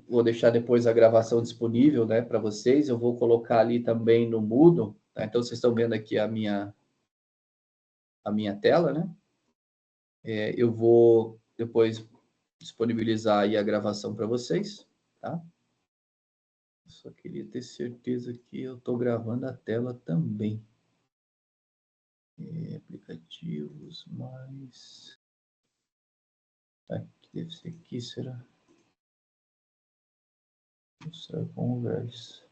vou deixar depois a gravação disponível, né, para vocês. Eu vou colocar ali também no Moodle, tá? Então, vocês estão vendo aqui a minha tela, né? Eu vou depois disponibilizar aí a gravação para vocês, tá? Só queria ter certeza que eu estou gravando a tela também. Aplicativos, mais... Aqui deve ser aqui, será? Mostrar conversa.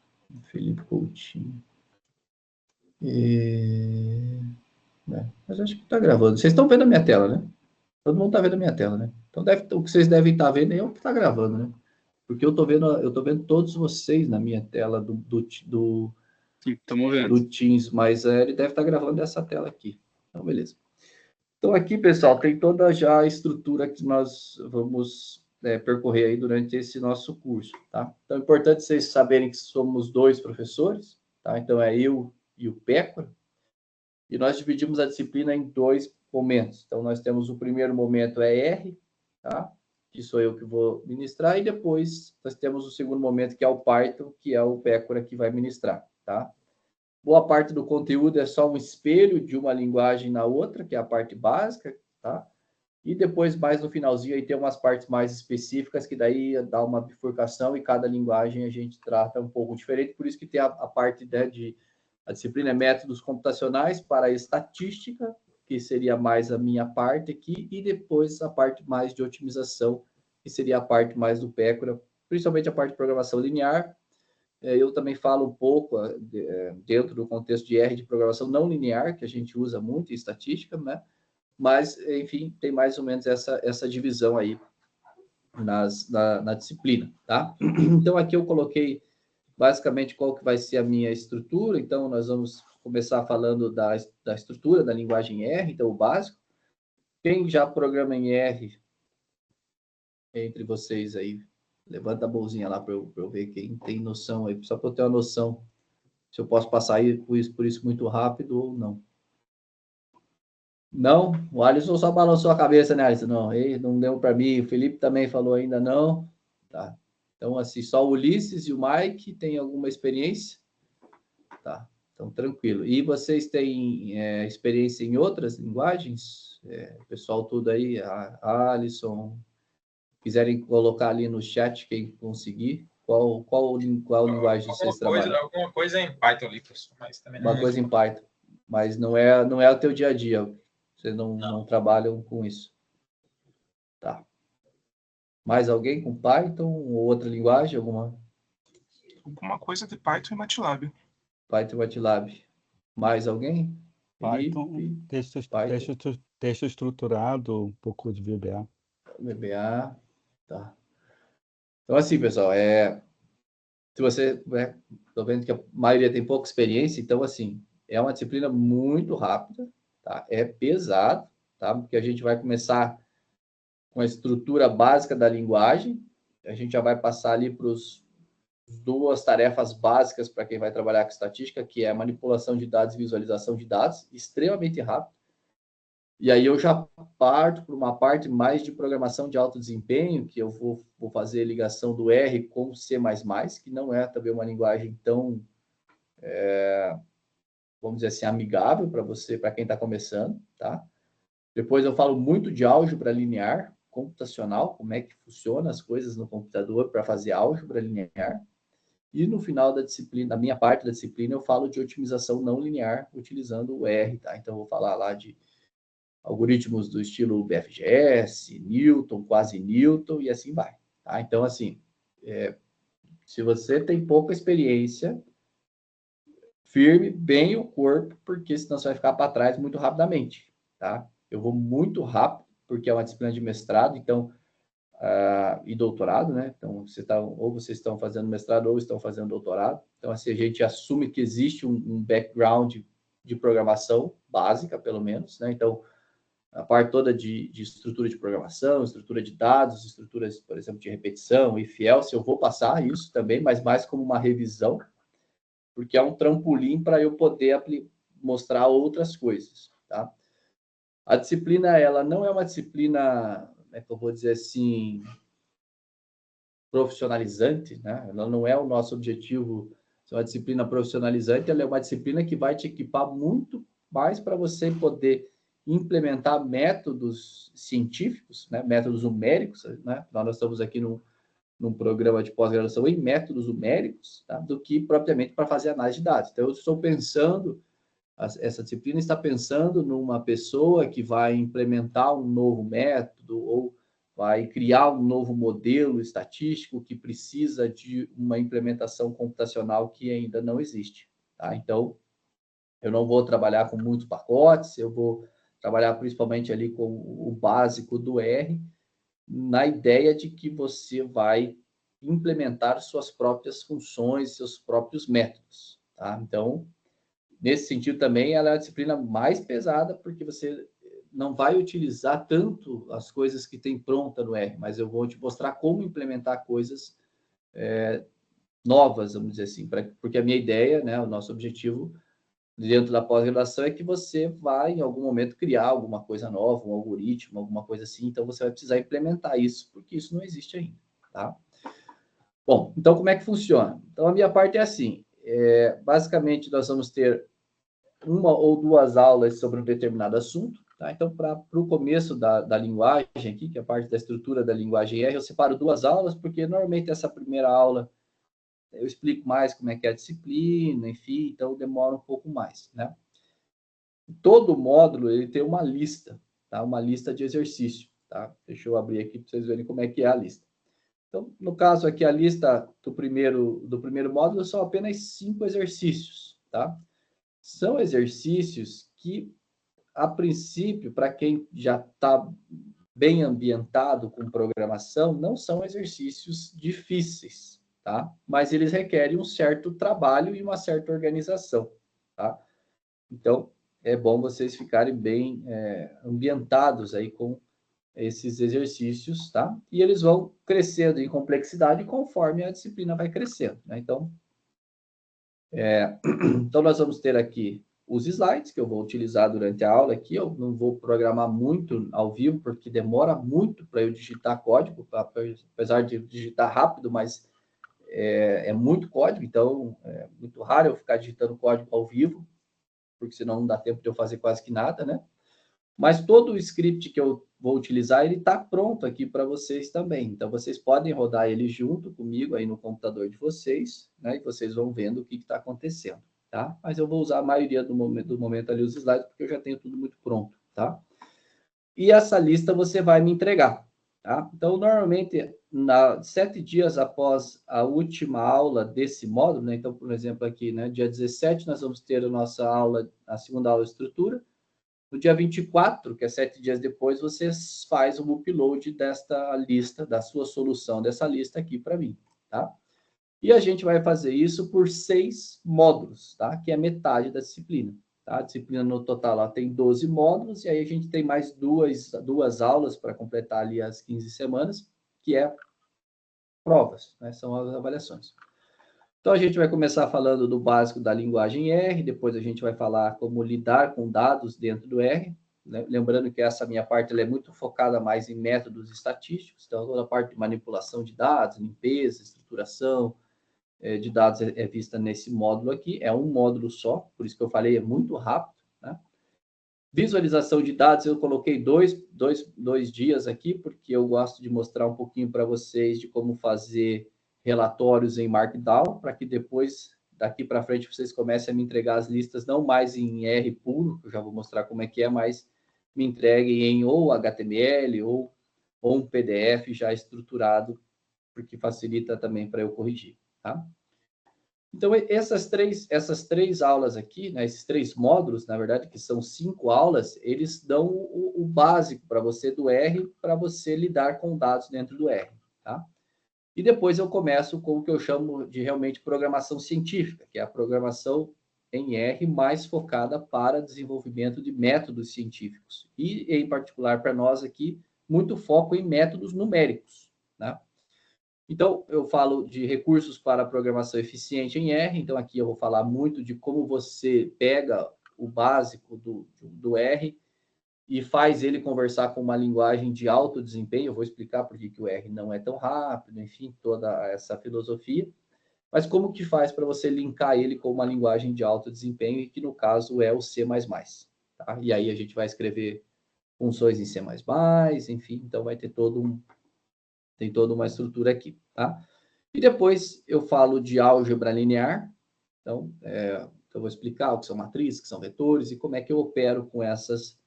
Felipe Coutinho. Mas acho que está gravando. Vocês estão vendo a minha tela, né? Todo mundo está vendo a minha tela, né? Então o que vocês devem estar vendo é o que está gravando, né? Porque eu tô vendo todos vocês na minha tela Sim, estamos vendo. Do Teams, mas ele deve estar gravando essa tela aqui. Então, beleza. Então, aqui, pessoal, tem toda já a estrutura que nós vamos percorrer aí durante esse nosso curso, tá? Então, é importante vocês saberem que somos 2 professores, tá? Então, é eu e o Pécora, e nós dividimos a disciplina em 2 momentos. Então, nós temos o primeiro momento é R, tá? Que sou eu que vou ministrar, e depois nós temos o segundo momento, que é o Python, que é o Pécora que vai ministrar, tá? Boa parte do conteúdo é só um espelho de uma linguagem na outra, que é a parte básica, tá? E depois, mais no finalzinho, aí tem umas partes mais específicas, que daí dá uma bifurcação, e cada linguagem a gente trata um pouco diferente, por isso que tem a parte de... A disciplina é métodos computacionais para a estatística, que seria mais a minha parte aqui, e depois a parte mais de otimização, que seria a parte mais do Pécora, principalmente a parte de programação linear. Eu também falo um pouco dentro do contexto de R de programação não linear, que a gente usa muito em estatística, né? Mas, enfim, tem mais ou menos essa divisão aí na disciplina, tá? Então, aqui eu coloquei basicamente qual que vai ser a minha estrutura. Então, nós vamos começar falando da estrutura da linguagem R, então o básico. Quem já programa em R, entre vocês aí, levanta a mãozinha lá para eu ver quem tem noção aí, só para eu ter uma noção se eu posso passar aí por isso muito rápido ou não. Não? O Alisson só balançou a cabeça, né, Alisson? Não, ele não deu para mim. O Felipe também falou ainda não. Tá. Então, assim, só o Ulisses e o Mike têm alguma experiência? Tá. Então, tranquilo. E vocês têm experiência em outras linguagens? Pessoal, tudo aí, a Alisson, quiserem colocar ali no chat quem conseguir, qual linguagem vocês trabalham? Alguma coisa em Python ali, professor, mas também Uma coisa em Python, mas não é o teu dia a dia. Vocês não trabalham com isso. Tá. Mais alguém com Python ou outra linguagem? Alguma coisa de Python e MATLAB. Python e MATLAB. Mais alguém? Python, texto estruturado, um pouco de VBA. VBA, tá. Então, assim, pessoal, se você... Estou vendo que a maioria tem pouca experiência, então, assim, é uma disciplina muito rápida, tá? É pesado, tá? Porque a gente vai começar com a estrutura básica da linguagem, a gente já vai passar ali para as 2 tarefas básicas para quem vai trabalhar com estatística, que é a manipulação de dados e visualização de dados, extremamente rápido. E aí eu já parto para uma parte mais de programação de alto desempenho, que eu vou fazer ligação do R com o C++, que não é também uma linguagem tão, vamos dizer assim, amigável para você, para quem está começando, tá? Depois eu falo muito de álgebra linear, computacional, como é que funciona as coisas no computador para fazer álgebra linear. E no final da disciplina, na minha parte da disciplina, eu falo de otimização não linear utilizando o R, tá? Então, eu vou falar lá de algoritmos do estilo BFGS, Newton, quase Newton e assim vai, tá? Então, assim, se você tem pouca experiência, firme bem o corpo, porque senão você vai ficar para trás muito rapidamente, tá? Eu vou muito rápido, porque é uma disciplina de mestrado, então, e doutorado, né? Então, ou vocês estão fazendo mestrado ou estão fazendo doutorado. Então, assim, a gente assume que existe um background de programação básica, pelo menos, né? Então, a parte toda de estrutura de programação, estrutura de dados, estruturas, por exemplo, de repetição e else, eu vou passar isso também, mas mais como uma revisão, porque é um trampolim para eu poder mostrar outras coisas, tá? A disciplina, ela não é uma disciplina, como é que eu vou dizer assim, profissionalizante, né? Ela não é o nosso objetivo ser uma disciplina profissionalizante, ela é uma disciplina que vai te equipar muito mais para você poder implementar métodos científicos, né? Métodos numéricos, né? Nós estamos aqui num programa de pós-graduação em métodos numéricos, tá? Do que propriamente para fazer análise de dados. Então, eu estou pensando, essa disciplina está pensando numa pessoa que vai implementar um novo método ou vai criar um novo modelo estatístico que precisa de uma implementação computacional que ainda não existe, tá? Então, eu não vou trabalhar com muitos pacotes, eu vou trabalhar principalmente ali com o básico do R, na ideia de que você vai implementar suas próprias funções, seus próprios métodos, tá? Então, nesse sentido também, ela é a disciplina mais pesada, porque você não vai utilizar tanto as coisas que tem pronta no R, mas eu vou te mostrar como implementar coisas novas, vamos dizer assim, porque a minha ideia, né, o nosso objetivo dentro da pós-graduação é que você vai, em algum momento, criar alguma coisa nova, um algoritmo, alguma coisa assim, então você vai precisar implementar isso, porque isso não existe ainda, tá? Bom, então como é que funciona? Então a minha parte é assim, basicamente nós vamos ter uma ou duas aulas sobre um determinado assunto, tá? Então para o começo da linguagem aqui, que é a parte da estrutura da linguagem R, eu separo duas aulas, porque normalmente essa primeira aula eu explico mais como é que é a disciplina, enfim, então demora um pouco mais, né? Todo módulo ele tem uma lista, tá? Uma lista de exercício, tá? Deixa eu abrir aqui para vocês verem como é que é a lista. Então, no caso aqui, a lista do primeiro módulo são apenas 5 exercícios, tá? São exercícios que, a princípio, para quem já está bem ambientado com programação, não são exercícios difíceis, tá? Mas eles requerem um certo trabalho e uma certa organização, tá? Então, é bom vocês ficarem bem ambientados aí com esses exercícios, tá? E eles vão crescendo em complexidade conforme a disciplina vai crescendo, né? Então, então nós vamos ter aqui os slides que eu vou utilizar durante a aula aqui. Eu não vou programar muito ao vivo, porque demora muito para eu digitar código, apesar de digitar rápido, mas é muito código, então é muito raro eu ficar digitando código ao vivo, porque senão não dá tempo de eu fazer quase que nada, né? Mas todo o script que eu vou utilizar, ele está pronto aqui para vocês também. Então, vocês podem rodar ele junto comigo aí no computador de vocês, né? E vocês vão vendo o que está acontecendo, tá? Mas eu vou usar a maioria do momento ali os slides, porque eu já tenho tudo muito pronto, tá? E essa lista você vai me entregar, tá? Então, normalmente, 7 dias após a última aula desse módulo, né? Então, por exemplo, aqui, né? Dia 17, nós vamos ter a nossa aula, a segunda aula de estrutura. No dia 24, que é 7 dias depois, você faz o upload desta lista, da sua solução dessa lista aqui para mim, tá? E a gente vai fazer isso por 6 módulos, tá? Que é metade da disciplina, tá? A disciplina no total lá tem 12 módulos, e aí a gente tem mais duas aulas para completar ali as 15 semanas, que é provas, né? São as avaliações. Então, a gente vai começar falando do básico da linguagem R, depois a gente vai falar como lidar com dados dentro do R, né? Lembrando que essa minha parte ela é muito focada mais em métodos estatísticos, então toda a parte de manipulação de dados, limpeza, estruturação de dados é vista nesse módulo aqui, é um módulo só, por isso que eu falei, é muito rápido, né? Visualização de dados, eu coloquei dois dias aqui, porque eu gosto de mostrar um pouquinho para vocês de como fazer relatórios em Markdown, para que depois, daqui para frente, vocês comecem a me entregar as listas, não mais em R puro, que eu já vou mostrar como é que é, mas me entreguem em ou HTML ou um PDF já estruturado, porque facilita também para eu corrigir, tá? Então, essas três aulas aqui, né, esses 3 módulos, na verdade, que são 5 aulas, eles dão o básico para você do R, para você lidar com dados dentro do R, tá? E depois eu começo com o que eu chamo de realmente programação científica, que é a programação em R mais focada para desenvolvimento de métodos científicos. E, em particular, para nós aqui, muito foco em métodos numéricos, né? Então, eu falo de recursos para programação eficiente em R. Então, aqui eu vou falar muito de como você pega o básico do R e faz ele conversar com uma linguagem de alto desempenho. Eu vou explicar por que o R não é tão rápido, enfim, toda essa filosofia. Mas como que faz para você linkar ele com uma linguagem de alto desempenho, e que no caso é o C++. Tá? E aí a gente vai escrever funções em C++, enfim, então vai ter tem toda uma estrutura aqui. Tá? E depois eu falo de álgebra linear. Então, eu vou explicar o que são matrizes, o que são vetores, e como é que eu opero com essas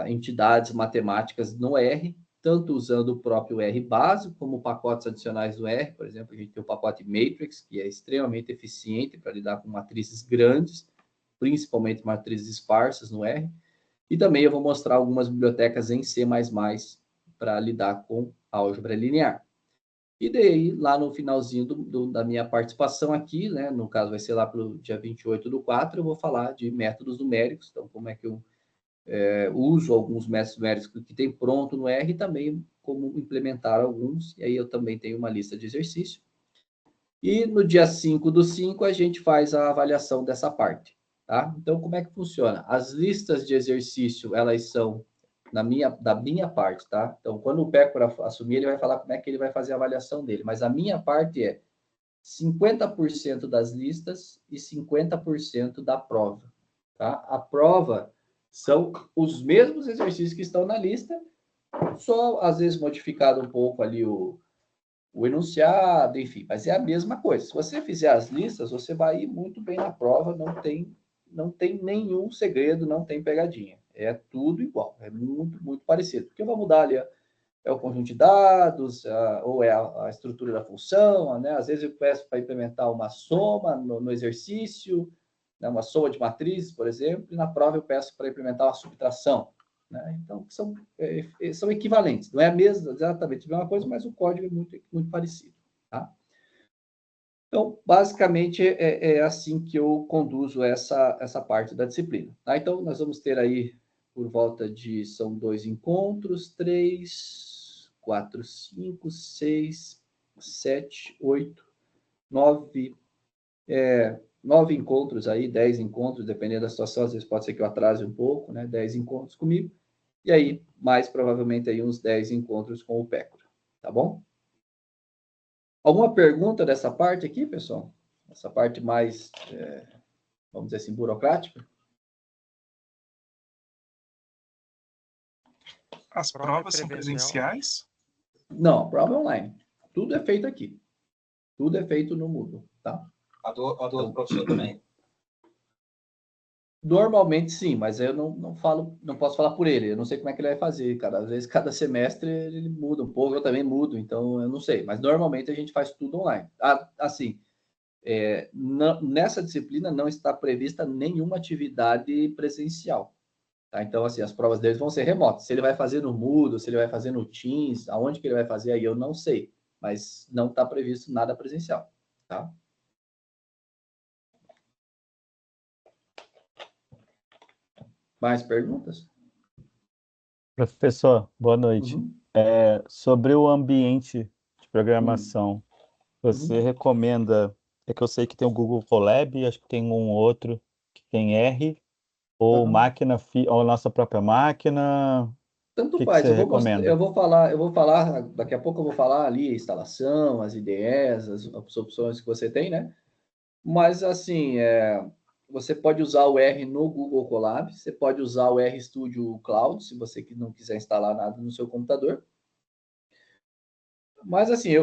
entidades matemáticas no R, tanto usando o próprio R básico, como pacotes adicionais do R. Por exemplo, a gente tem o pacote Matrix, que é extremamente eficiente para lidar com matrizes grandes, principalmente matrizes esparsas no R. E também eu vou mostrar algumas bibliotecas em C++ para lidar com álgebra linear. E daí, lá no finalzinho da minha participação aqui, né, no caso vai ser lá para o dia 28/4, eu vou falar de métodos numéricos. Então, como é que eu uso alguns métodos numéricos que tem pronto no R, e também como implementar alguns, e aí eu também tenho uma lista de exercício. E no dia 5/5 a gente faz a avaliação dessa parte, tá? Então, como é que funciona? As listas de exercício, elas são da minha parte, tá? Então, quando o Pécora assumir, ele vai falar como é que ele vai fazer a avaliação dele, mas a minha parte é 50% das listas e 50% da prova, tá? A prova são os mesmos exercícios que estão na lista, só às vezes modificado um pouco ali o enunciado, enfim, mas é a mesma coisa. Se você fizer as listas, você vai ir muito bem na prova, não tem nenhum segredo, não tem pegadinha. É tudo igual, é muito, muito parecido. O que vai mudar ali é o conjunto de dados, ou é a estrutura da função, né? Às vezes eu peço para implementar uma soma no exercício, né? Uma soma de matrizes, por exemplo, e na prova eu peço para implementar uma subtração. Né? Então, são equivalentes. Não é exatamente a mesma coisa, mas o código é muito, muito parecido. Tá? Então, basicamente, é assim que eu conduzo essa parte da disciplina. Tá? Então, nós vamos ter aí por volta de, são 2 encontros, 3, 4, 5, 6, 7, 8, 9, 9 encontros aí, 10 encontros, dependendo da situação, às vezes pode ser que eu atrase um pouco, né? 10 encontros comigo, e aí, mais provavelmente, aí uns 10 encontros com o Pécora, tá bom? Alguma pergunta dessa parte aqui, pessoal? Essa parte mais, vamos dizer assim, burocrática? As provas são presenciais? Não, a prova é online. Tudo é feito aqui. Tudo é feito no Moodle, tá? A do professor também? Normalmente sim, mas eu não posso falar por ele. Eu não sei como é que ele vai fazer, cara. Às vezes, cada semestre ele muda um pouco, eu também mudo, então eu não sei. Mas normalmente a gente faz tudo online. Assim, nessa disciplina não está prevista nenhuma atividade presencial. Tá? Então, assim, as provas deles vão ser remotas. Se ele vai fazer no Moodle, se ele vai fazer no Teams, aonde que ele vai fazer, aí eu não sei. Mas não está previsto nada presencial. Tá? Mais perguntas? Professor, boa noite. Uhum. Sobre o ambiente de programação, você recomenda, é que eu sei que tem o Google Colab, acho que tem um outro que tem R, ou máquina, ou nossa própria máquina, Tanto o que faz, você recomenda? eu vou falar, daqui a pouco eu vou falar ali a instalação, as IDEs, as opções que você tem, né? Mas, assim, você pode usar o R no Google Colab, você pode usar o RStudio Cloud, se você não quiser instalar nada no seu computador. Mas, assim,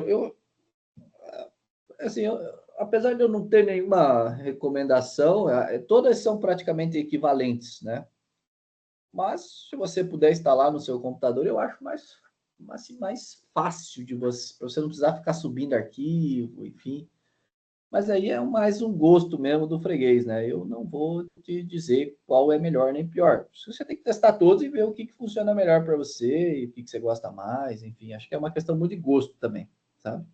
apesar de eu não ter nenhuma recomendação, todas são praticamente equivalentes, né? Mas, se você puder instalar no seu computador, eu acho mais fácil de você, para você não precisar ficar subindo arquivo, enfim. Mas aí é mais um gosto mesmo do freguês, né? Eu não vou te dizer qual é melhor nem pior. Você tem que testar todos e ver o que funciona melhor para você e o que você gosta mais, enfim. Acho que é uma questão muito de gosto também, sabe?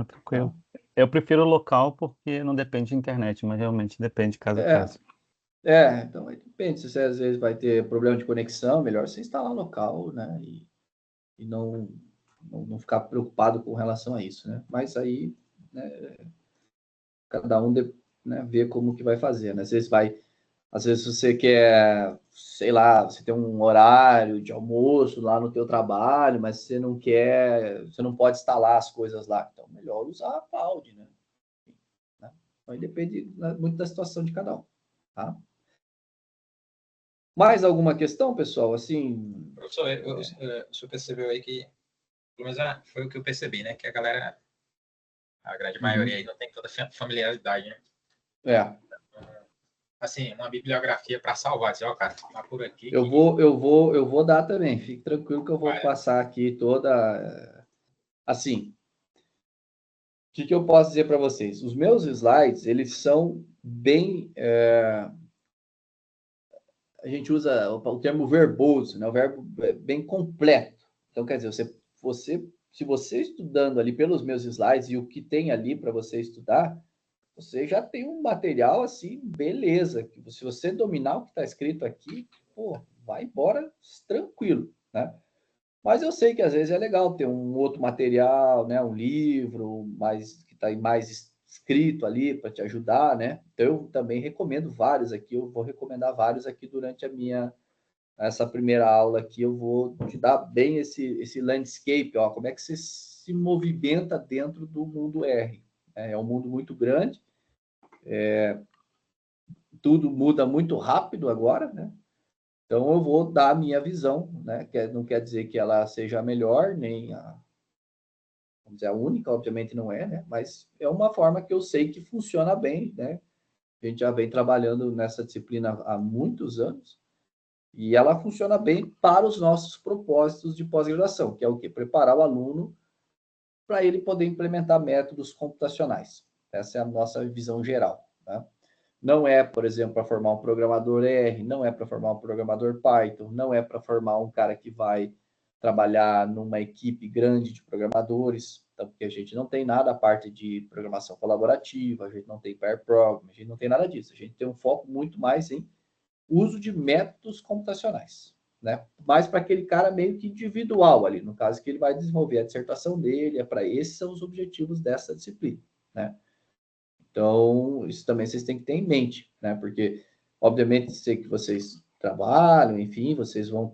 Tranquilo. Eu prefiro o local porque não depende de internet, mas realmente depende de caso a caso. Então aí depende. Se você às vezes vai ter problema de conexão, melhor você instalar local, né? E não ficar preocupado com relação a isso, né? Mas aí, né, cada um, né, vê como que vai fazer, né? Às vezes vai Às vezes você quer, sei lá, você tem um horário de almoço lá no teu trabalho, mas você não quer, você não pode instalar as coisas lá. Então, melhor usar a cloud, né? Aí depende muito da situação de cada um, tá? Mais alguma questão, pessoal? Assim... Professor, o senhor percebeu aí que, pelo menos foi o que eu percebi, né? Que a galera, a grande maioria aí não tem toda a familiaridade, né? Assim, uma bibliografia para salvar. Dizer, ó, cara, tá por aqui. Eu vou dar também. Fique tranquilo que eu vou passar aqui toda... Assim, o que eu posso dizer para vocês? Os meus slides, eles são bem... A gente usa o termo verboso, né? O verbo bem completo. Então, quer dizer, se você estudando ali pelos meus slides e o que tem ali para você estudar, você já tem um material assim, beleza. Que se você dominar o que está escrito aqui, pô, vai embora tranquilo, né? Mas eu sei que às vezes é legal ter um outro material, né? Um livro que está mais escrito ali para te ajudar, né? Então eu também recomendo vários aqui. Eu vou recomendar vários aqui durante essa primeira aula aqui. Eu vou te dar bem esse landscape, ó, como é que você se movimenta dentro do mundo R. É um mundo muito grande. Tudo muda muito rápido agora, né? Então, eu vou dar a minha visão, né? Que não quer dizer que ela seja a melhor, nem vamos dizer, a única, obviamente não é, né? Mas é uma forma que eu sei que funciona bem, né? A gente já vem trabalhando nessa disciplina há muitos anos e ela funciona bem para os nossos propósitos de pós-graduação, que é o quê? Preparar o aluno para ele poder implementar métodos computacionais. Essa é a nossa visão geral, tá? Não é, por exemplo, para formar um programador R, não é para formar um programador Python, não é para formar um cara que vai trabalhar numa equipe grande de programadores, então, porque a gente não tem nada a parte de programação colaborativa, a gente não tem pair programming, a gente não tem nada disso. A gente tem um foco muito mais em uso de métodos computacionais, né? Mais para aquele cara meio que individual ali, no caso que ele vai desenvolver a dissertação dele, esses são os objetivos dessa disciplina, né? Então, isso também vocês têm que ter em mente, né? Porque, obviamente, sei que vocês trabalham, enfim, vocês vão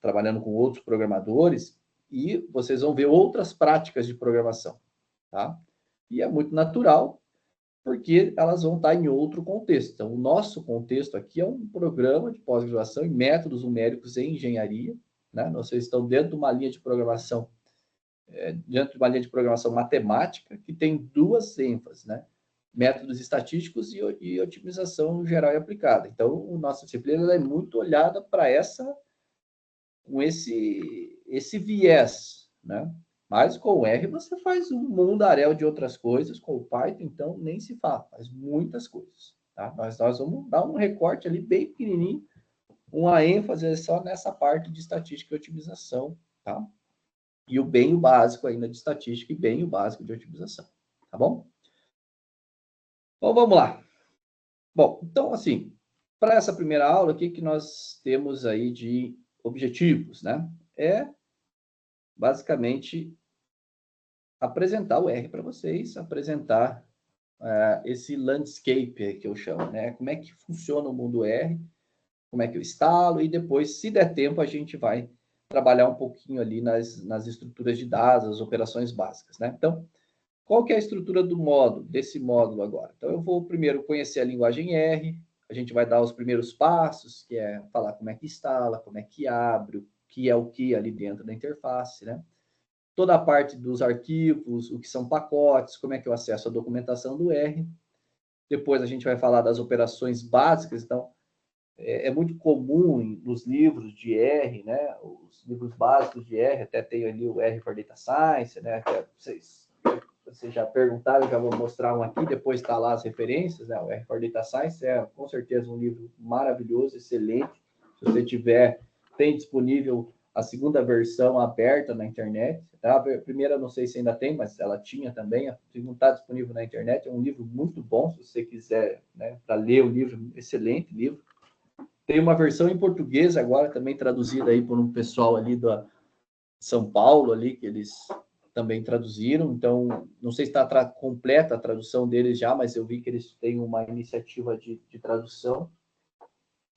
trabalhando com outros programadores e vocês vão ver outras práticas de programação, tá? E é muito natural, porque elas vão estar em outro contexto. Então, o nosso contexto aqui é um programa de pós-graduação em métodos numéricos em engenharia, né? Vocês estão dentro de uma linha de programação, matemática, que tem duas ênfases, né? Métodos estatísticos e otimização geral e aplicada. Então, a nossa disciplina é muito olhada para com esse viés, né? Mas com o R você faz um mundaréu de outras coisas, com o Python, então, nem se fala, faz muitas coisas, tá? Nós vamos dar um recorte ali bem pequenininho, uma ênfase só nessa parte de estatística e otimização, tá? E o básico ainda de estatística e bem o básico de otimização, tá bom? Então, vamos lá. Bom, então, assim, para essa primeira aula, o que nós temos aí de objetivos, né? É, basicamente, apresentar o R para vocês, apresentar esse landscape que eu chamo, né? Como é que funciona o mundo R, como é que eu instalo, e depois, se der tempo, a gente vai trabalhar um pouquinho ali nas estruturas de dados, as operações básicas, né? Então, qual que é a estrutura desse módulo agora? Então, eu vou primeiro conhecer a linguagem R, a gente vai dar os primeiros passos, que é falar como é que instala, como é que abre, o que é o que ali dentro da interface, né? Toda a parte dos arquivos, o que são pacotes, como é que eu acesso a documentação do R. Depois a gente vai falar das operações básicas, então, é muito comum nos livros de R, né? Os livros básicos de R, até tem ali o R for Data Science, né? Até vocês já perguntaram, eu já vou mostrar um aqui, depois está lá as referências, né? O R for Data Science é com certeza um livro maravilhoso, excelente. Se você tem disponível a segunda versão aberta na internet, tá? A primeira não sei se ainda tem, mas ela tinha também, a segunda está disponível na internet, é um livro muito bom, se você quiser, né, para ler o livro, excelente livro. Tem uma versão em português agora, também traduzida aí por um pessoal ali da São Paulo, ali, que eles também traduziram. Então, não sei se está completa a tradução deles já, mas eu vi que eles têm uma iniciativa de tradução.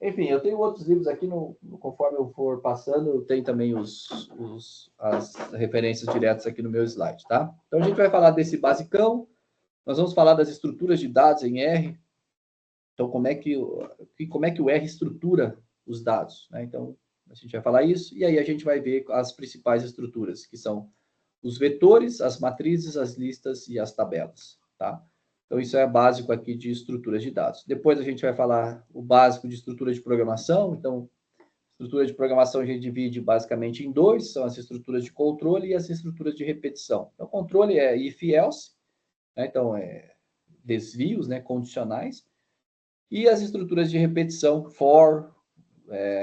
Enfim, eu tenho outros livros aqui, conforme eu for passando, tem também as referências diretas aqui no meu slide, tá? Então, a gente vai falar desse basicão, nós vamos falar das estruturas de dados em R. Então, como é que o R estrutura os dados, né? Então, a gente vai falar isso, e aí a gente vai ver as principais estruturas, que são os vetores, as matrizes, as listas e as tabelas, tá? Então, isso é básico aqui de estruturas de dados. Depois a gente vai falar o básico de estrutura de programação. Então, estrutura de programação a gente divide basicamente em dois, são as estruturas de controle e as estruturas de repetição. Então, controle é if else, né? Então, desvios, né, condicionais, e as estruturas de repetição, for,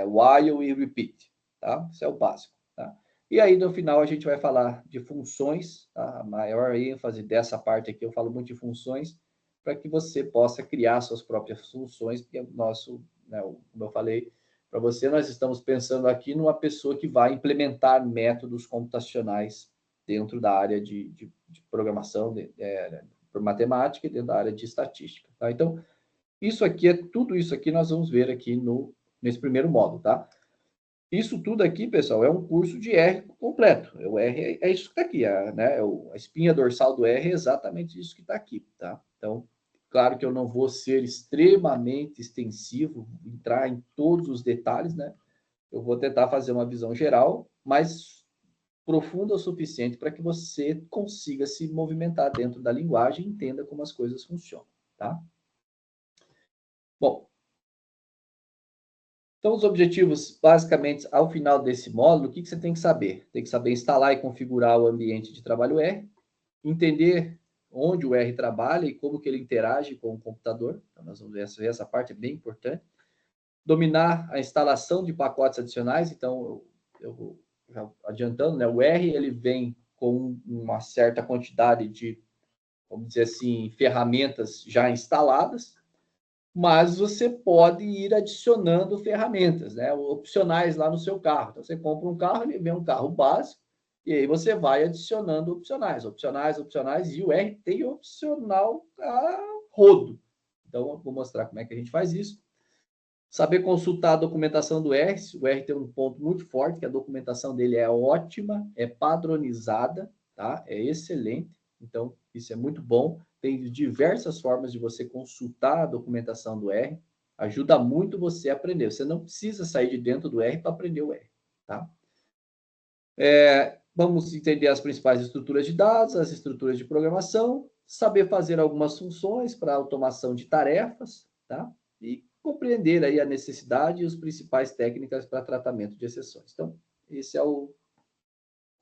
while e repeat, tá? Isso é o básico, tá? E aí, no final, a gente vai falar de funções, tá? A maior ênfase dessa parte aqui, eu falo muito de funções, para que você possa criar suas próprias funções, porque o nosso, né, como eu falei para você, nós estamos pensando aqui numa pessoa que vai implementar métodos computacionais dentro da área de programação, por matemática e dentro da área de estatística, tá? Então, tudo isso aqui nós vamos ver aqui nesse primeiro módulo, tá? Isso tudo aqui, pessoal, é um curso de R completo. O R é isso que está aqui, né? A espinha dorsal do R é exatamente isso que está aqui, tá? Então, claro que eu não vou ser extremamente extensivo, entrar em todos os detalhes, né? Eu vou tentar fazer uma visão geral, mas profunda o suficiente para que você consiga se movimentar dentro da linguagem e entenda como as coisas funcionam, tá? Bom, então, os objetivos, basicamente, ao final desse módulo, o que você tem que saber? Tem que saber instalar e configurar o ambiente de trabalho R, entender onde o R trabalha e como que ele interage com o computador. Então, nós vamos ver essa parte, é bem importante. Dominar a instalação de pacotes adicionais. Então, eu vou já adiantando, né? O R, ele vem com uma certa quantidade de, vamos dizer assim, ferramentas já instaladas, mas você pode ir adicionando ferramentas, né, opcionais lá no seu carro. Então, você compra um carro, ele vem um carro básico, e aí você vai adicionando opcionais, e o R tem opcional a rodo. Então, eu vou mostrar como é que a gente faz isso. Saber consultar a documentação do R. O R tem um ponto muito forte, que a documentação dele é ótima, é padronizada, tá? É excelente. Então, isso é muito bom. Tem diversas formas de você consultar a documentação do R. Ajuda muito você a aprender. Você não precisa sair de dentro do R para aprender o R, tá? Vamos entender as principais estruturas de dados, as estruturas de programação, saber fazer algumas funções para automação de tarefas, tá? E compreender aí a necessidade e as principais técnicas para tratamento de exceções. Então, esse é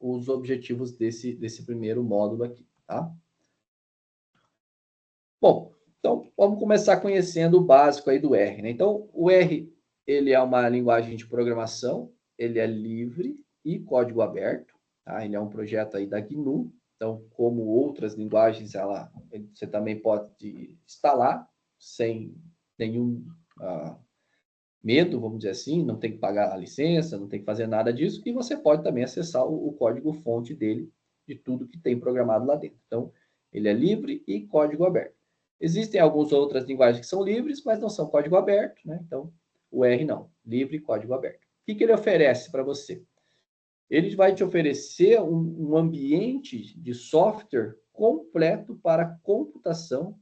os objetivos desse primeiro módulo aqui, tá? Bom, então vamos começar conhecendo o básico aí do R, né? Então, o R, ele é uma linguagem de programação, ele é livre e código aberto, tá? Ele é um projeto aí da GNU, então, como outras linguagens, você também pode instalar sem nenhum medo, vamos dizer assim, não tem que pagar a licença, não tem que fazer nada disso, e você pode também acessar o código-fonte dele, de tudo que tem programado lá dentro. Então, ele é livre e código aberto. Existem algumas outras linguagens que são livres, mas não são código aberto, né? Então, o R não, livre e código aberto. O que ele oferece para você? Ele vai te oferecer um ambiente de software completo para computação,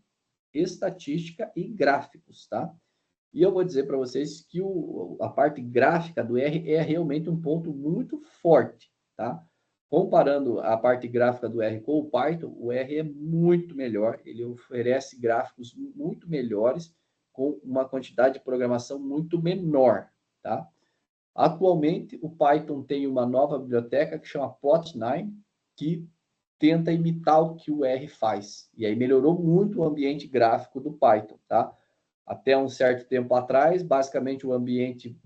estatística e gráficos, tá? E eu vou dizer para vocês que a parte gráfica do R é realmente um ponto muito forte, tá? Comparando a parte gráfica do R com o Python, o R é muito melhor, ele oferece gráficos muito melhores com uma quantidade de programação muito menor, tá? Atualmente, o Python tem uma nova biblioteca que chama Plot9, que tenta imitar o que o R faz. E aí melhorou muito o ambiente gráfico do Python, tá? Até um certo tempo atrás, basicamente o ambiente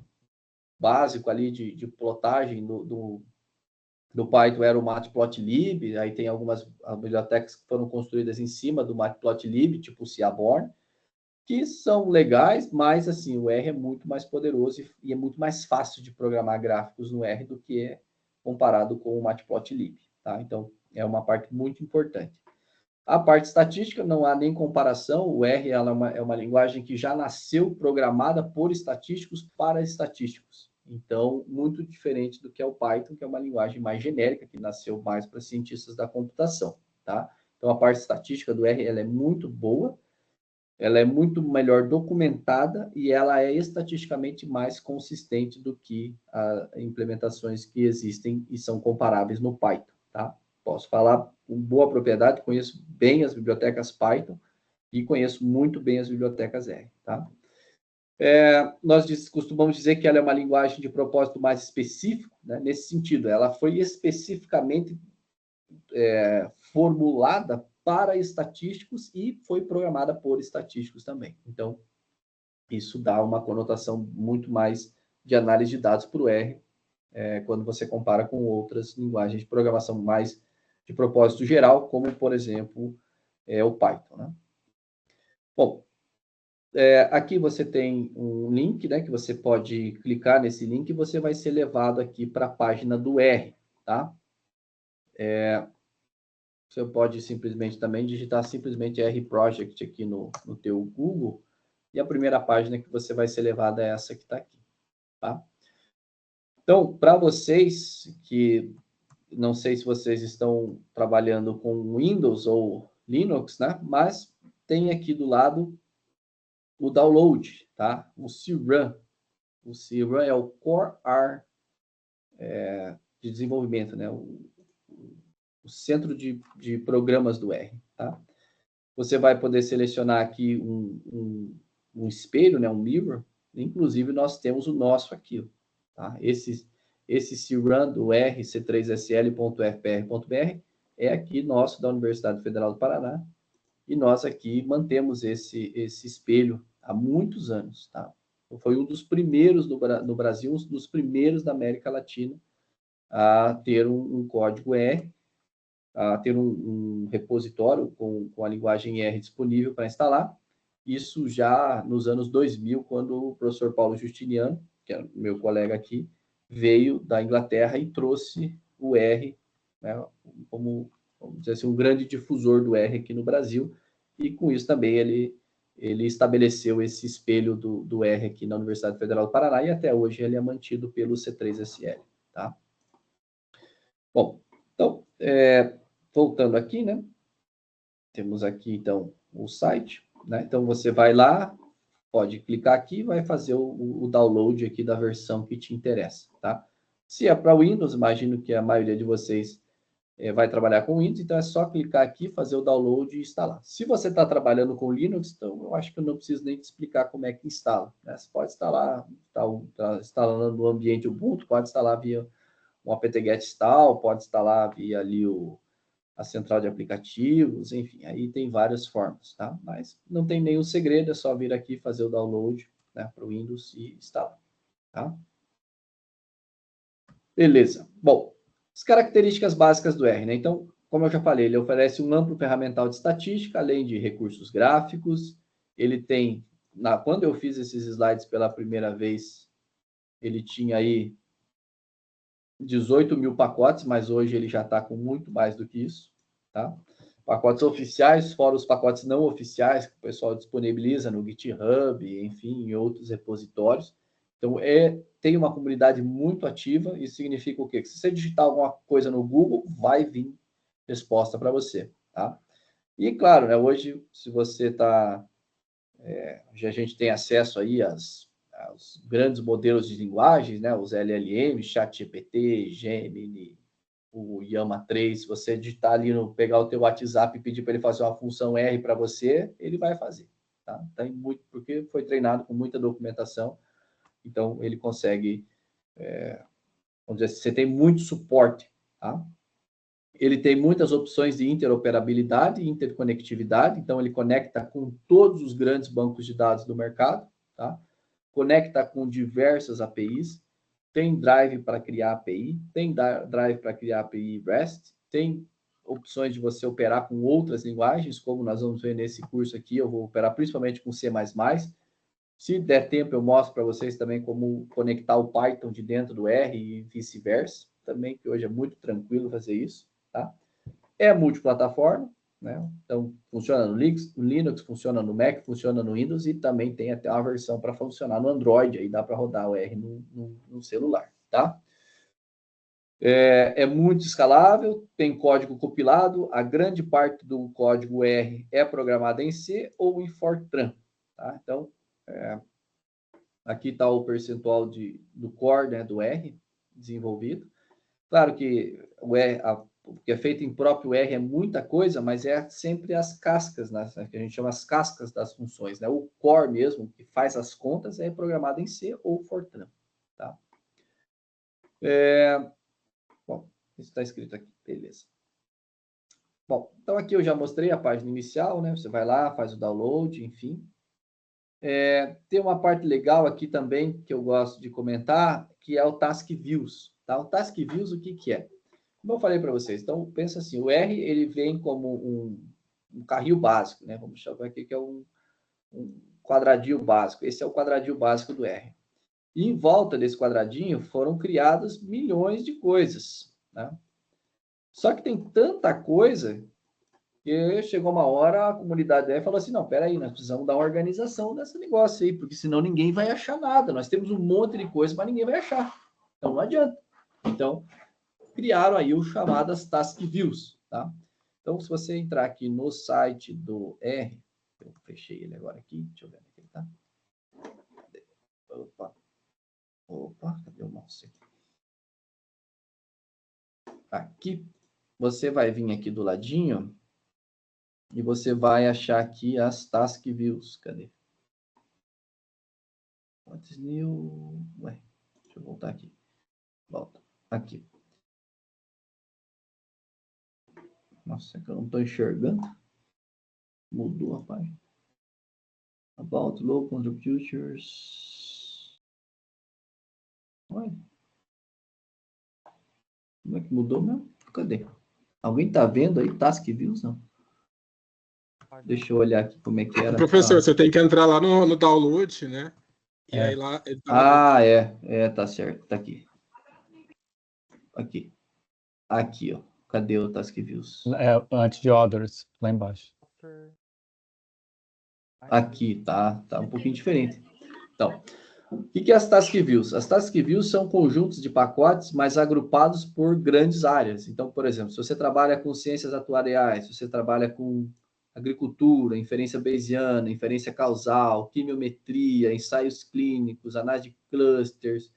básico ali de plotagem do Python era o Matplotlib, aí tem algumas bibliotecas que foram construídas em cima do Matplotlib, tipo o Seaborn, que são legais, mas assim, o R é muito mais poderoso e é muito mais fácil de programar gráficos no R do que é comparado com o Matplotlib, tá? Então, é uma parte muito importante. A parte estatística não há nem comparação, o R ela é uma linguagem que já nasceu programada por estatísticos para estatísticos. Então, muito diferente do que é o Python, que é uma linguagem mais genérica, que nasceu mais para cientistas da computação, tá? Então, a parte estatística do R ela é muito boa, ela é muito melhor documentada e ela é estatisticamente mais consistente do que as implementações que existem e são comparáveis no Python, tá? Posso falar com boa propriedade, conheço bem as bibliotecas Python e conheço muito bem as bibliotecas R, tá? Nós costumamos dizer que ela é uma linguagem de propósito mais específico, né? Nesse sentido, ela foi especificamente formulada para estatísticos e foi programada por estatísticos também. Então, isso dá uma conotação muito mais de análise de dados para o R, quando você compara com outras linguagens de programação mais de propósito geral, como, por exemplo, o Python, né? Bom, aqui você tem um link, né, que você pode clicar nesse link e você vai ser levado aqui para a página do R, tá? Você pode simplesmente também digitar simplesmente R Project aqui no teu Google e a primeira página que você vai ser levada é essa que está aqui, tá? Então, para vocês que não sei se vocês estão trabalhando com Windows ou Linux, né? Mas tem aqui do lado o download, tá? O CRUN. O CRUN é o Core R de desenvolvimento, né? O centro de programas do R, tá? Você vai poder selecionar aqui um espelho, né? Um mirror. Inclusive, nós temos o nosso aqui, tá? Esse CRUN do R, c3sl.fpr.br, é aqui nosso da Universidade Federal do Paraná, e nós aqui mantemos esse espelho há muitos anos, tá? Foi um dos primeiros no Brasil, um dos primeiros da América Latina a ter um código R, a ter um repositório com a linguagem R disponível para instalar. Isso já nos anos 2000, quando o professor Paulo Justiniano, que é meu colega aqui, veio da Inglaterra e trouxe o R, né, como, vamos dizer assim, um grande difusor do R aqui no Brasil, e com isso também ele estabeleceu esse espelho do R aqui na Universidade Federal do Paraná, e até hoje ele é mantido pelo C3SL, tá? Bom, então, voltando aqui, né, temos aqui, então, o site, né, então você vai lá, pode clicar aqui e vai fazer o download aqui da versão que te interessa, tá? Se é para Windows, imagino que a maioria de vocês vai trabalhar com Windows, então é só clicar aqui, fazer o download e instalar. Se você está trabalhando com Linux, então eu acho que eu não preciso nem te explicar como é que instala, né? Você pode instalar, está instalando no ambiente Ubuntu, pode instalar via um apt-get install, pode instalar via ali a central de aplicativos, enfim, aí tem várias formas, tá? Mas não tem nenhum segredo, é só vir aqui fazer o download, né, para o Windows e instalar, tá? Beleza. Bom, as características básicas do R, né? Então, como eu já falei, ele oferece um amplo ferramental de estatística, além de recursos gráficos. Ele tem, quando eu fiz esses slides pela primeira vez, ele tinha aí 18 mil pacotes, mas hoje ele já está com muito mais do que isso, tá? Pacotes oficiais, fora os pacotes não oficiais, que o pessoal disponibiliza no GitHub, enfim, em outros repositórios. Então, tem uma comunidade muito ativa, isso significa o quê? Que se você digitar alguma coisa no Google, vai vir resposta para você, tá? E, claro, né, hoje, se você está... a gente tem acesso aí aos grandes modelos de linguagens, né, os LLM, ChatGPT, Gemini, o Llama 3, se você digitar ali, pegar o teu WhatsApp e pedir para ele fazer uma função R para você, ele vai fazer, tá? Tem muito, porque foi treinado com muita documentação, então ele consegue, vamos dizer assim, você tem muito suporte, tá? Ele tem muitas opções de interoperabilidade e interconectividade, então ele conecta com todos os grandes bancos de dados do mercado, tá? Conecta com diversas APIs, tem drive para criar API, tem drive para criar API REST, tem opções de você operar com outras linguagens, como nós vamos ver nesse curso aqui, eu vou operar principalmente com C++. Se der tempo, eu mostro para vocês também como conectar o Python de dentro do R e vice-versa, também, que hoje é muito tranquilo fazer isso, tá? É multiplataforma, né? Então, funciona no Linux, funciona no Mac, funciona no Windows e também tem até uma versão para funcionar no Android, aí dá para rodar o R no celular, tá? É muito escalável, tem código compilado, a grande parte do código R é programada em C ou em Fortran, tá? Então, aqui está o percentual do core, né, do R desenvolvido. Claro que o que é feito em próprio R é muita coisa, mas é sempre as cascas, né, que a gente chama as cascas das funções, né? O core mesmo, que faz as contas, é programado em C ou Fortran, tá? Bom, isso está escrito aqui, beleza. Bom, então aqui eu já mostrei a página inicial, né? Você vai lá, faz o download, enfim. Tem uma parte legal aqui também que eu gosto de comentar, que é o Task Views, tá? O Task Views, o que que é? Como eu falei para vocês, então pensa assim, o R ele vem como um carril básico, né? Vamos chamar aqui que é um quadradinho básico. Esse é o quadradinho básico do R. E em volta desse quadradinho foram criadas milhões de coisas, né? Só que tem tanta coisa que chegou uma hora a comunidade R falou assim, não, peraí, nós precisamos dar uma organização desse negócio aí, porque senão ninguém vai achar nada. Nós temos um monte de coisa, mas ninguém vai achar. Então não adianta. Então, criaram aí o chamadas Task Views, tá? Então, se você entrar aqui no site do R, eu fechei ele agora aqui, deixa eu ver onde ele tá. Opa, cadê o mouse? Aqui, você vai vir aqui do ladinho e você vai achar aqui as Task Views. Cadê? What's new? Ué, deixa eu voltar aqui. Volta. Aqui. Nossa, é que eu não estou enxergando. Mudou a página. About low contributors. Olha. Como é que mudou mesmo? Cadê? Alguém tá vendo aí Task Views? Não. Deixa eu olhar aqui como é que era. Professor, você tem que entrar lá no download, né? E aí lá... Tá certo. Tá aqui. Aqui, ó. Cadê o Task Views? Antes de Others, lá embaixo. Aqui, tá um pouquinho diferente. Então, o que é as Task Views? As Task Views são conjuntos de pacotes, mas agrupados por grandes áreas. Então, por exemplo, se você trabalha com ciências atuariais, se você trabalha com agricultura, inferência bayesiana, inferência causal, quimiometria, ensaios clínicos, análise de clusters,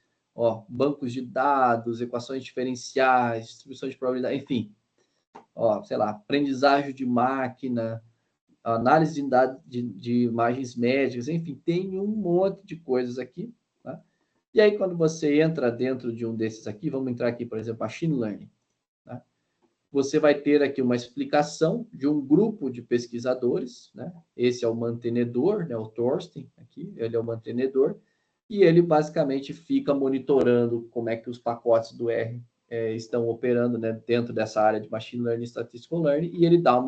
bancos de dados, equações diferenciais, distribuição de probabilidade, enfim, sei lá, aprendizagem de máquina, análise de dados de imagens médicas, enfim, tem um monte de coisas aqui, tá? E aí, quando você entra dentro de um desses aqui, vamos entrar aqui, por exemplo, Machine Learning, tá? Você vai ter aqui uma explicação de um grupo de pesquisadores, né? Esse é o mantenedor, né? O Thorsten, aqui, ele é o mantenedor, e ele basicamente fica monitorando como é que os pacotes do R estão operando, né? Dentro dessa área de Machine Learning e Statistical Learning, e ele dá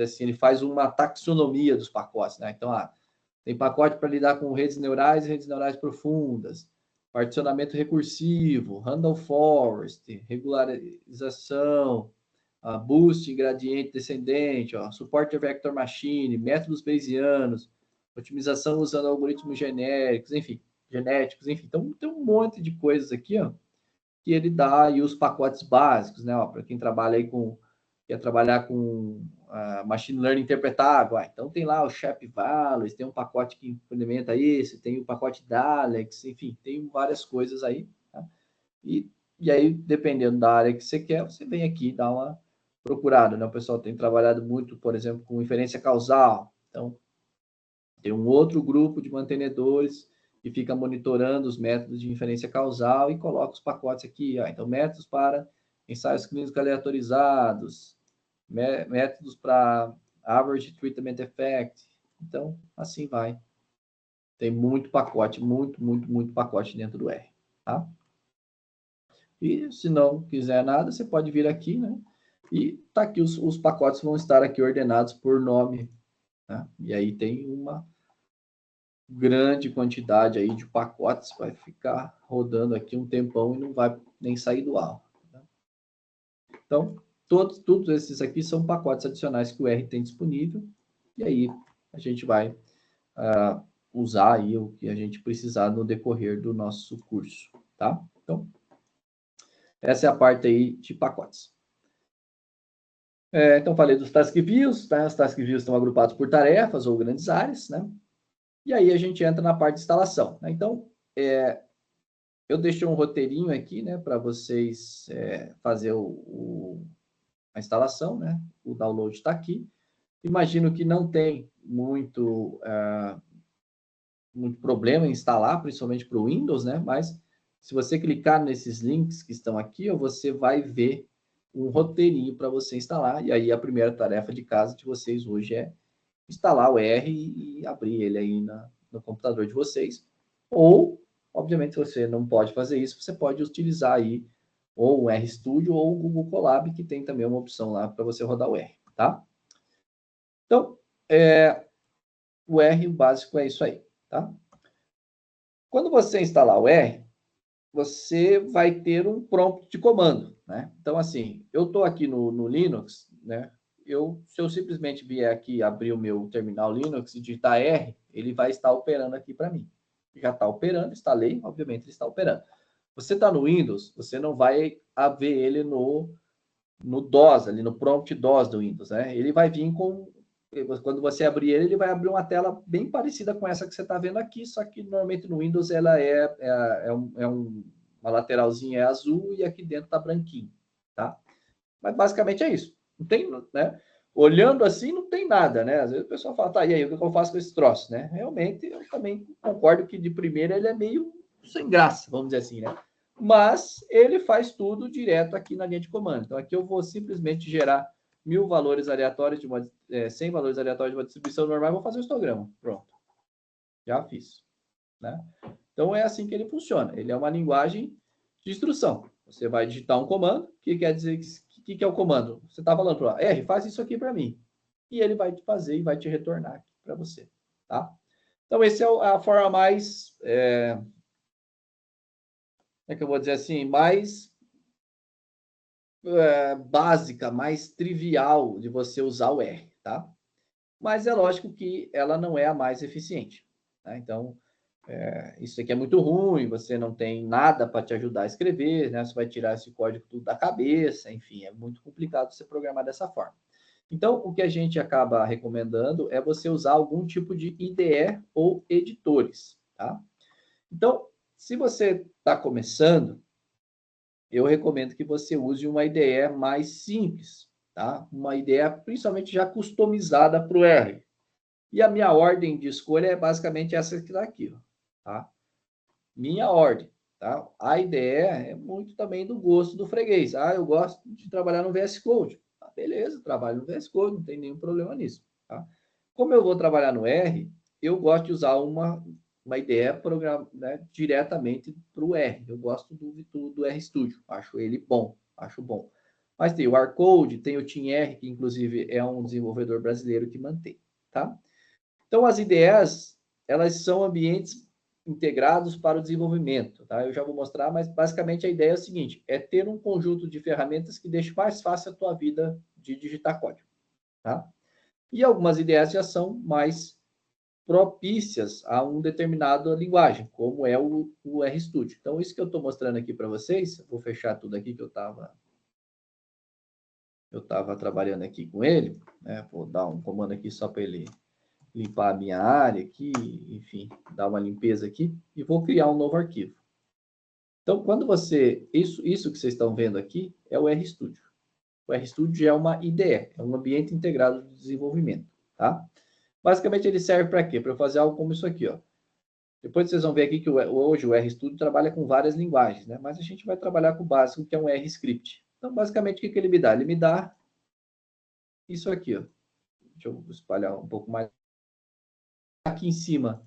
assim, ele faz uma taxonomia dos pacotes, né? Então, tem pacote para lidar com redes neurais profundas, particionamento recursivo, Randall Forest, regularização, boost, gradiente descendente, suporte a vector machine, métodos bayesianos, otimização usando algoritmos genéticos, enfim. Então, tem um monte de coisas aqui, que ele dá aí os pacotes básicos, né? Para quem trabalha aí quer trabalhar com machine learning interpretável. Então, tem lá o Shep Values, tem um pacote que implementa isso, tem o pacote Dalex, enfim, tem várias coisas aí. Tá? E aí, dependendo da área que você quer, você vem aqui e dá uma procurada. Né? O pessoal tem trabalhado muito, por exemplo, com inferência causal. Então, tem um outro grupo de mantenedores que fica monitorando os métodos de inferência causal e coloca os pacotes aqui. Então, métodos para ensaios clínicos aleatorizados, métodos para average treatment effect. Então, assim vai. Tem muito pacote, muito pacote dentro do R, tá? E se não quiser nada, você pode vir aqui, né? E tá aqui, os pacotes vão estar aqui ordenados por nome, né? E aí tem uma grande quantidade aí de pacotes, vai ficar rodando aqui um tempão e não vai nem sair do ar. Tá? Então, todos esses aqui são pacotes adicionais que o R tem disponível, e aí a gente vai usar aí o que a gente precisar no decorrer do nosso curso, tá? Então, essa é a parte aí de pacotes. Então, falei dos task views, tá? Os task views estão agrupados por tarefas ou grandes áreas, né? E aí a gente entra na parte de instalação, né? Então, eu deixei um roteirinho aqui, né, para vocês fazer a instalação, né? O download está aqui. Imagino que não tem muito problema em instalar, principalmente para o Windows, né? Mas se você clicar nesses links que estão aqui, você vai ver um roteirinho para você instalar. E aí a primeira tarefa de casa de vocês hoje é instalar o R e abrir ele aí no computador de vocês. Ou, obviamente, se você não pode fazer isso, você pode utilizar aí ou o RStudio ou o Google Colab, que tem também uma opção lá para você rodar o R, tá? Então, o R, o básico é isso aí, tá? Quando você instalar o R, você vai ter um prompt de comando, né? Então, assim, eu estou aqui no Linux, né? Se eu simplesmente vier aqui abrir o meu terminal Linux e digitar R, ele vai estar operando aqui para mim. Já está operando, instalei, obviamente ele está operando. Você está no Windows, você não vai ver ele no DOS, ali no prompt DOS do Windows, né? Ele vai vir quando você abrir ele vai abrir uma tela bem parecida com essa que você está vendo aqui, só que normalmente no Windows ela uma lateralzinha é azul e aqui dentro está branquinho, tá? Mas basicamente é isso. Não tem, né? Olhando assim, não tem nada, né? Às vezes o pessoal fala, tá, e aí, o que eu faço com esse troço, né? Realmente, eu também concordo que de primeira ele é meio sem graça, vamos dizer assim, né? Mas ele faz tudo direto aqui na linha de comando. Então, aqui eu vou simplesmente gerar 1000 valores aleatórios 100 valores aleatórios de uma distribuição normal, vou fazer o histograma. Pronto. Já fiz, né? Então, é assim que ele funciona. Ele é uma linguagem de instrução. Você vai digitar um comando, que quer dizer que é o comando? Você está falando para R, faz isso aqui para mim. E ele vai te fazer e vai te retornar aqui para você, tá? Então, essa é a forma mais, como é que eu vou dizer assim, mais básica, mais trivial de você usar o R, tá? Mas é lógico que ela não é a mais eficiente, tá? Então, isso aqui é muito ruim, você não tem nada para te ajudar a escrever, né? Você vai tirar esse código tudo da cabeça, enfim, é muito complicado você programar dessa forma. Então, o que a gente acaba recomendando é você usar algum tipo de IDE ou editores, tá? Então, se você está começando, eu recomendo que você use uma IDE mais simples, tá? Uma IDE principalmente já customizada para o R. E a minha ordem de escolha é basicamente essa que está aqui, ó, tá? Minha ordem, tá? A IDE é muito também do gosto do freguês. Eu gosto de trabalhar no VS Code. Tá, beleza, trabalho no VS Code, não tem nenhum problema nisso, tá? Como eu vou trabalhar no R, eu gosto de usar uma IDE diretamente para o R. Eu gosto do RStudio, acho ele bom, acho bom. Mas tem o Rcode, tem o TeamR, que inclusive é um desenvolvedor brasileiro que mantém, tá? Então, as IDEs, elas são ambientes integrados para o desenvolvimento, tá? Eu já vou mostrar, mas basicamente a ideia é o seguinte, é ter um conjunto de ferramentas que deixe mais fácil a tua vida de digitar código, tá? E algumas IDEs já são mais propícias a uma determinada linguagem, como é o RStudio. Então, isso que eu estou mostrando aqui para vocês, vou fechar tudo aqui que eu estava trabalhando aqui com ele, né? Vou dar um comando aqui só para ele limpar a minha área aqui, enfim, dar uma limpeza aqui, e vou criar um novo arquivo. Então, quando isso que vocês estão vendo aqui é o RStudio. O RStudio é uma IDE, é um ambiente integrado de desenvolvimento, tá? Basicamente, ele serve para quê? Para eu fazer algo como isso aqui, ó. Depois vocês vão ver aqui que hoje o RStudio trabalha com várias linguagens, né? Mas a gente vai trabalhar com o básico, que é um RScript. Então, basicamente, o que ele me dá? Ele me dá isso aqui, ó. Deixa eu espalhar um pouco mais. Aqui em cima,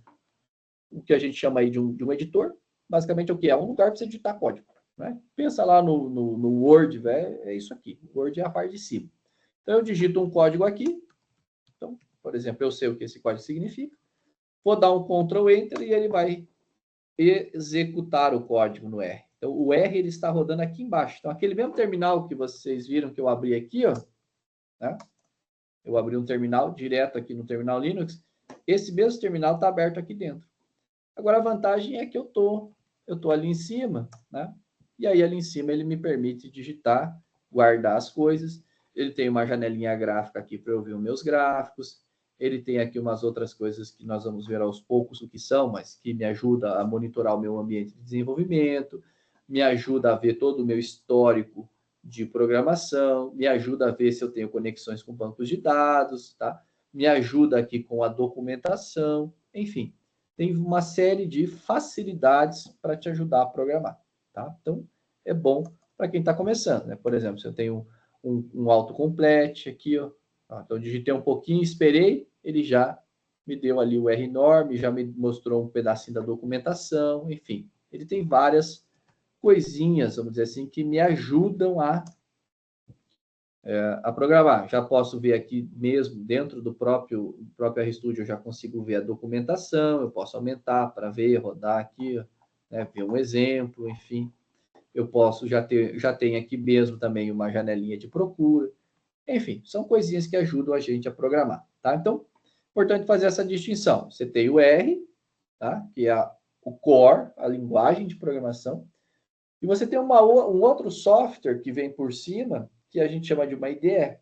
o que a gente chama aí de um editor. Basicamente, o que é? Um lugar para você digitar código, né? Pensa lá no Word, velho, é isso aqui. O Word é a parte de cima. Então, eu digito um código aqui. Então, por exemplo, eu sei o que esse código significa. Vou dar um Ctrl Enter e ele vai executar o código no R. Então, o R ele está rodando aqui embaixo. Então, aquele mesmo terminal que vocês viram que eu abri aqui, ó, né? Eu abri um terminal direto aqui no terminal Linux. Esse mesmo terminal está aberto aqui dentro. Agora, a vantagem é que eu tô ali em cima, né? E aí, ali em cima, ele me permite digitar, guardar as coisas. Ele tem uma janelinha gráfica aqui para eu ver os meus gráficos. Ele tem aqui umas outras coisas que nós vamos ver aos poucos o que são, mas que me ajuda a monitorar o meu ambiente de desenvolvimento, me ajuda a ver todo o meu histórico de programação, me ajuda a ver se eu tenho conexões com bancos de dados, tá? Me ajuda aqui com a documentação, enfim, tem uma série de facilidades para te ajudar a programar, tá? Então, é bom para quem está começando, né? Por exemplo, se eu tenho um autocomplete aqui, ó, então eu digitei um pouquinho, esperei, ele já me deu ali o RNorm, já me mostrou um pedacinho da documentação, enfim, ele tem várias coisinhas, vamos dizer assim, que me ajudam a programar. Já posso ver aqui mesmo, dentro do próprio RStudio, eu já consigo ver a documentação, eu posso aumentar para ver, rodar aqui, né, ver um exemplo, enfim. Eu posso já tenho aqui mesmo também uma janelinha de procura. Enfim, são coisinhas que ajudam a gente a programar, tá? Então, importante fazer essa distinção. Você tem o R, tá? Que é o core, a linguagem de programação. E você tem um outro software que vem por cima, que a gente chama de uma IDE.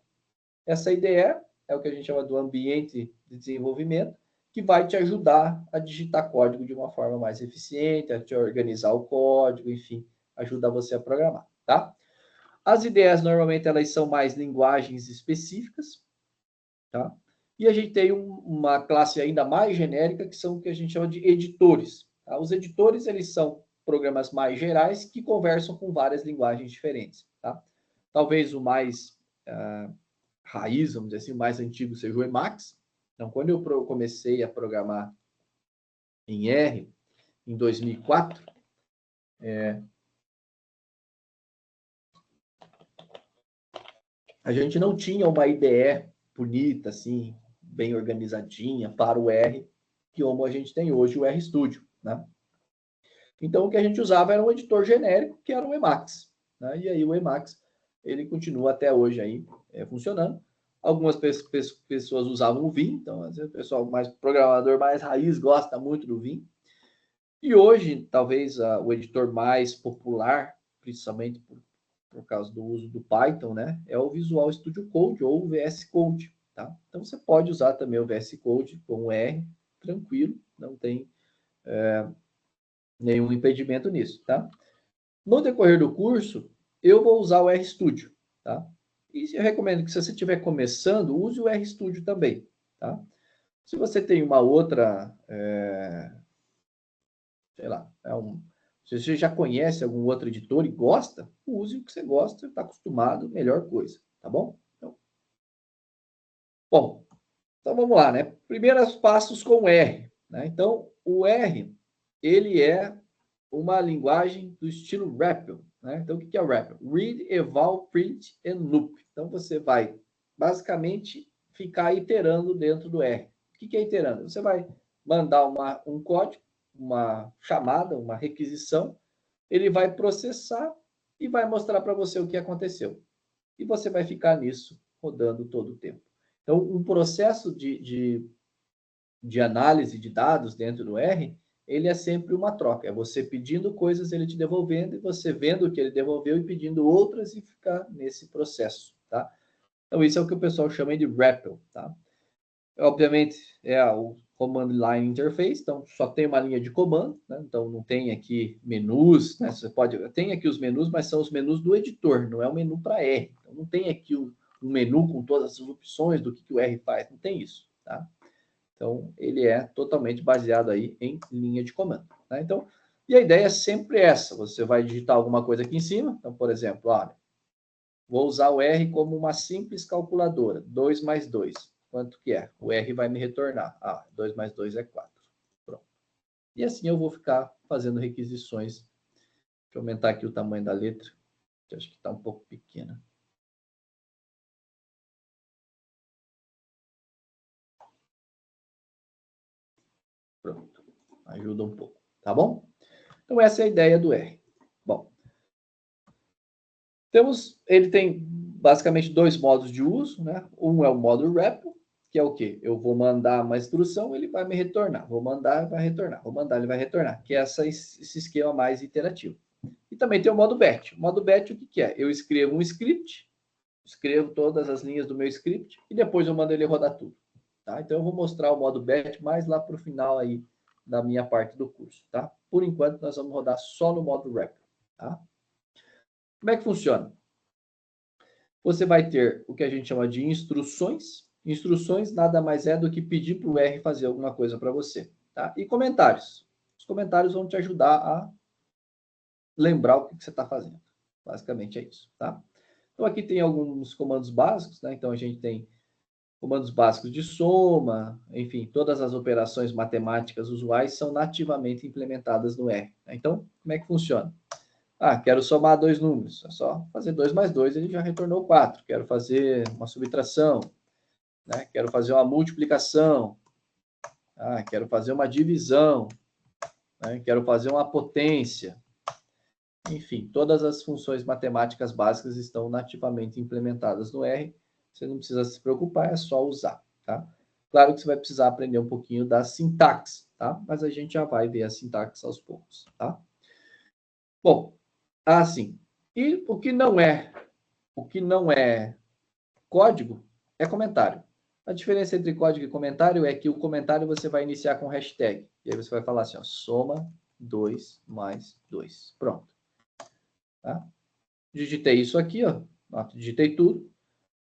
Essa IDE é o que a gente chama do ambiente de desenvolvimento, que vai te ajudar a digitar código de uma forma mais eficiente, a te organizar o código, enfim, ajuda você a programar, tá? As IDEs, normalmente, elas são mais linguagens específicas, tá? E a gente tem uma classe ainda mais genérica, que são o que a gente chama de editores. Tá? Os editores, eles são programas mais gerais que conversam com várias linguagens diferentes, tá? Talvez o mais raiz, vamos dizer assim, o mais antigo seja o Emacs. Então, quando eu comecei a programar em R, em 2004, a gente não tinha uma IDE bonita, assim, bem organizadinha para o R, que como a gente tem hoje o RStudio, né? Então, o que a gente usava era um editor genérico, que era o Emacs, né? E aí o Emacs, ele continua até hoje aí funcionando. Algumas pessoas usavam o Vim, então o pessoal mais programador mais raiz gosta muito do Vim. E hoje, talvez o editor mais popular, principalmente por causa do uso do Python, né, é o Visual Studio Code ou o VS Code, tá? Então você pode usar também o VS Code com R, tranquilo, não tem nenhum impedimento nisso, tá? No decorrer do curso, eu vou usar o RStudio, tá? E eu recomendo que se você estiver começando, use o RStudio também, tá? Se você tem uma outra, sei lá, se você já conhece algum outro editor e gosta, use o que você gosta, está acostumado, melhor coisa, tá bom? Bom, então vamos lá, né? Primeiros passos com o R, né? Então, o R, ele é uma linguagem do estilo REPL, né? Então, o que é o REPL? Read, Eval, Print and Loop. Então, você vai, basicamente, ficar iterando dentro do R. O que é iterando? Você vai mandar um código, uma chamada, uma requisição, ele vai processar e vai mostrar para você o que aconteceu. E você vai ficar nisso, rodando todo o tempo. Então, um processo de análise de dados dentro do R, ele é sempre uma troca. É você pedindo coisas, ele te devolvendo, e você vendo o que ele devolveu e pedindo outras e ficar nesse processo, tá? Então, isso é o que o pessoal chama de REPL, tá? Obviamente, é o Command Line Interface, então só tem uma linha de comando, né? Então não tem aqui menus, né? Tem aqui os menus, mas são os menus do editor, não é o menu para R. Então não tem aqui um menu com todas as opções do que o R faz, não tem isso, tá? Então ele é totalmente baseado aí em linha de comando, tá? Então, e a ideia é sempre essa, você vai digitar alguma coisa aqui em cima, então por exemplo, olha, vou usar o R como uma simples calculadora, 2 mais 2. Quanto que é? O R vai me retornar. 2 mais 2 é 4. Pronto. E assim eu vou ficar fazendo requisições. Deixa eu aumentar aqui o tamanho da letra, que acho que está um pouco pequena. Pronto. Ajuda um pouco. Tá bom? Então essa é a ideia do R. Bom, ele tem basicamente dois modos de uso, né? Um é o modo REPL, que é o quê? Eu vou mandar uma instrução, ele vai me retornar. Vou mandar, ele vai retornar. Vou mandar, ele vai retornar. Que é esse esquema mais iterativo. E também tem o modo batch. O modo batch, o que é? Eu escrevo um script, escrevo todas as linhas do meu script e depois eu mando ele rodar tudo. Tá? Então, eu vou mostrar o modo batch mais lá para o final aí da minha parte do curso. Tá? Por enquanto, nós vamos rodar só no modo REPL. Tá? Como é que funciona? Você vai ter o que a gente chama de instruções. Instruções nada mais é do que pedir para o R fazer alguma coisa para você. Tá? E comentários. Os comentários vão te ajudar a lembrar o que você está fazendo. Basicamente é isso. Tá? Então, aqui tem alguns comandos básicos. Né? Então, a gente tem comandos básicos de soma, enfim, todas as operações matemáticas usuais são nativamente implementadas no R. Então, como é que funciona? Quero somar dois números. É só fazer 2 mais 2, ele já retornou 4. Quero fazer uma subtração. Né? Quero fazer uma multiplicação. Quero fazer uma divisão. Né? Quero fazer uma potência. Enfim, todas as funções matemáticas básicas estão nativamente implementadas no R. Você não precisa se preocupar, é só usar. Tá? Claro que você vai precisar aprender um pouquinho da sintaxe, tá? Mas a gente já vai ver a sintaxe aos poucos. Tá? Bom, assim, e o que não é código é comentário. A diferença entre código e comentário é que o comentário você vai iniciar com hashtag. E aí você vai falar assim, ó, soma 2 mais 2. Pronto. Tá? Digitei isso aqui, ó. Digitei tudo.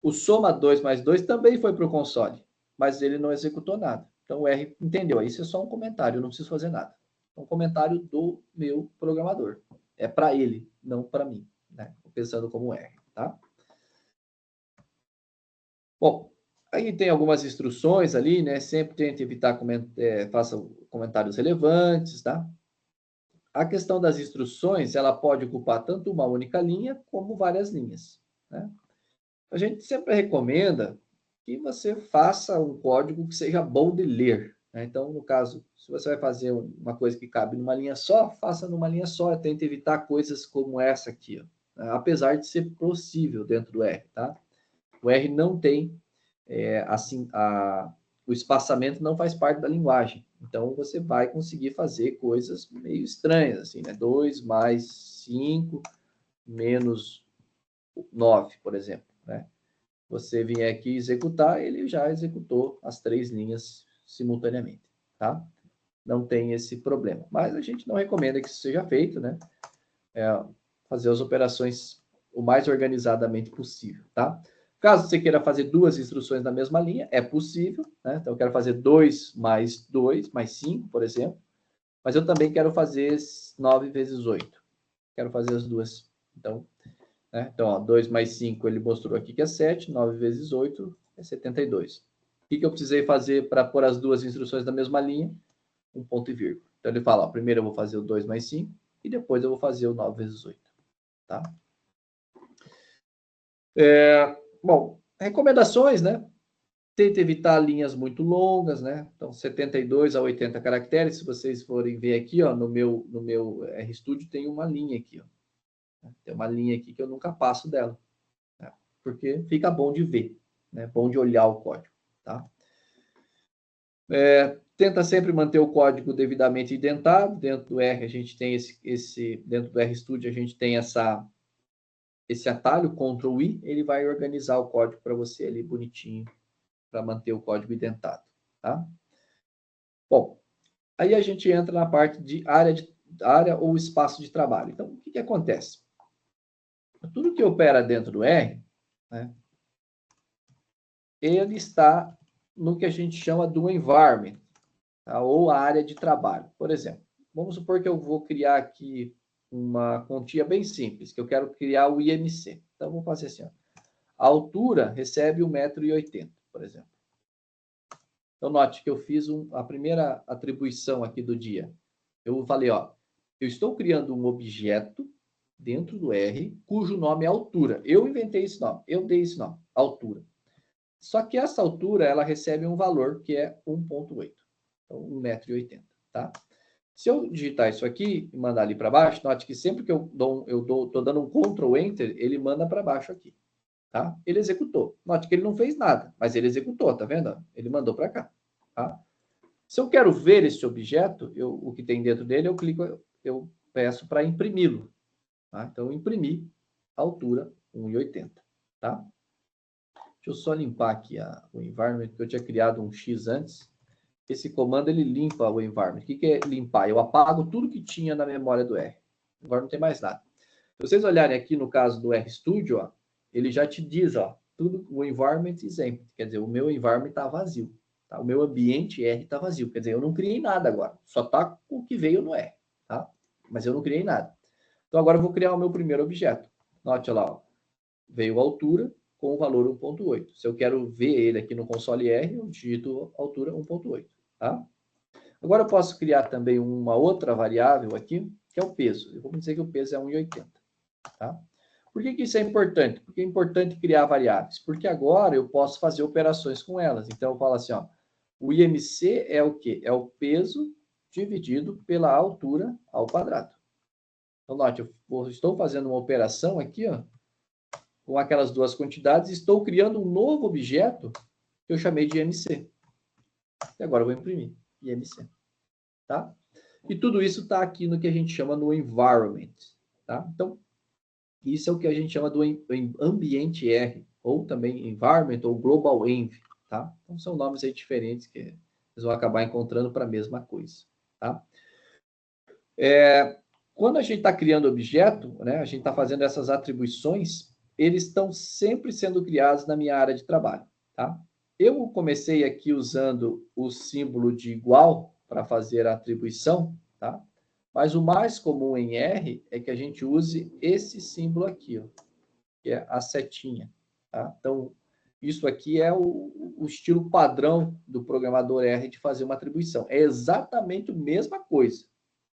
O soma 2 mais 2 também foi para o console, mas ele não executou nada. Então o R entendeu. Isso é só um comentário, eu não preciso fazer nada. É um comentário do meu programador. É para ele, não para mim. Né? Pensando como R. Tá? Bom, aí tem algumas instruções ali, né? Sempre tente evitar faça comentários relevantes, tá? A questão das instruções, ela pode ocupar tanto uma única linha como várias linhas, né? A gente sempre recomenda que você faça um código que seja bom de ler, né? Então, no caso, se você vai fazer uma coisa que cabe numa linha só, faça numa linha só, tente evitar coisas como essa aqui, ó, apesar de ser possível dentro do R, tá? O R não tem, o espaçamento não faz parte da linguagem. Então, você vai conseguir fazer coisas meio estranhas, assim, né? 2 mais 5 menos 9, por exemplo, né? Você vier aqui executar, ele já executou as 3 linhas simultaneamente, tá? Não tem esse problema. Mas a gente não recomenda que isso seja feito, né? Fazer as operações o mais organizadamente possível, tá? Caso você queira fazer 2 instruções na mesma linha, é possível, né? Então, eu quero fazer 2 mais 2, mais 5, por exemplo. Mas eu também quero fazer 9 vezes 8. Quero fazer as duas. Então, né? Então, ó, 2 mais 5, ele mostrou aqui que é 7. 9 vezes 8 é 72. O que eu precisei fazer para pôr as duas instruções na mesma linha? Um ponto e vírgula. Então, ele fala, ó, primeiro eu vou fazer o 2 mais 5 e depois eu vou fazer o 9 vezes 8. Tá? Bom, recomendações, né? Tente evitar linhas muito longas, né? Então, 72 a 80 caracteres. Se vocês forem ver aqui, ó, no meu RStudio tem uma linha aqui, ó. Tem uma linha aqui que eu nunca passo dela, né? Porque fica bom de ver, né? Bom de olhar o código, tá? Tenta sempre manter o código devidamente indentado. Dentro do R a gente tem dentro do RStudio a gente tem esse atalho Ctrl+I, ele vai organizar o código para você ali bonitinho, para manter o código indentado, tá? Bom, aí a gente entra na parte de área ou espaço de trabalho. Então, o que acontece? Tudo que opera dentro do R, né, ele está no que a gente chama do environment, tá? Ou a área de trabalho. Por exemplo, vamos supor que eu vou criar aqui uma quantia bem simples, que eu quero criar o IMC. Então, vou fazer assim, ó. A altura recebe 1,80 m, por exemplo. Então, note que eu fiz a primeira atribuição aqui do dia. Eu falei, ó, eu estou criando um objeto dentro do R, cujo nome é altura. Eu inventei esse nome, eu dei esse nome, altura. Só que essa altura, ela recebe um valor que é 1,8. Então, 1,80 m, tá? Se eu digitar isso aqui e mandar ali para baixo, note que sempre que estou dando um Ctrl Enter, ele manda para baixo aqui. Tá? Ele executou. Note que ele não fez nada, mas ele executou, tá vendo? Ele mandou para cá. Tá? Se eu quero ver esse objeto, o que tem dentro dele, eu peço para imprimi-lo. Tá? Então, eu imprimi a altura 1,80. Tá? Deixa eu só limpar aqui o environment, porque eu tinha criado um X antes. Esse comando, ele limpa o environment. O que é limpar? Eu apago tudo que tinha na memória do R. Agora não tem mais nada. Se vocês olharem aqui no caso do RStudio, ó, ele já te diz, ó, tudo, o environment is empty. Quer dizer, o meu environment está vazio. Tá? O meu ambiente R está vazio. Quer dizer, eu não criei nada agora. Só está o que veio no R. Tá? Mas eu não criei nada. Então, agora eu vou criar o meu primeiro objeto. Note lá, ó, veio a altura com o valor 1.8. Se eu quero ver ele aqui no console R, eu digito altura 1.8. Tá? Agora eu posso criar também uma outra variável aqui, que é o peso. Eu vou dizer que o peso é 1,80. Tá? Por que isso é importante? Porque é importante criar variáveis. Porque agora eu posso fazer operações com elas. Então, eu falo assim, ó, o IMC é o quê? É o peso dividido pela altura ao quadrado. Então, note, eu estou fazendo uma operação aqui, ó, com aquelas duas quantidades, estou criando um novo objeto que eu chamei de IMC. E agora eu vou imprimir IMC. Tá? E tudo isso está aqui no que a gente chama no environment. Tá? Então, isso é o que a gente chama do ambiente R, ou também environment, ou global env. Tá? Então, são nomes aí diferentes que vocês vão acabar encontrando para a mesma coisa. Tá? Quando a gente está criando objeto, né, a gente está fazendo essas atribuições, eles estão sempre sendo criados na minha área de trabalho. Tá? Eu comecei aqui usando o símbolo de igual para fazer a atribuição, tá? Mas o mais comum em R é que a gente use esse símbolo aqui, ó, que é a setinha. Tá? Então, isso aqui é o estilo padrão do programador R de fazer uma atribuição. É exatamente a mesma coisa,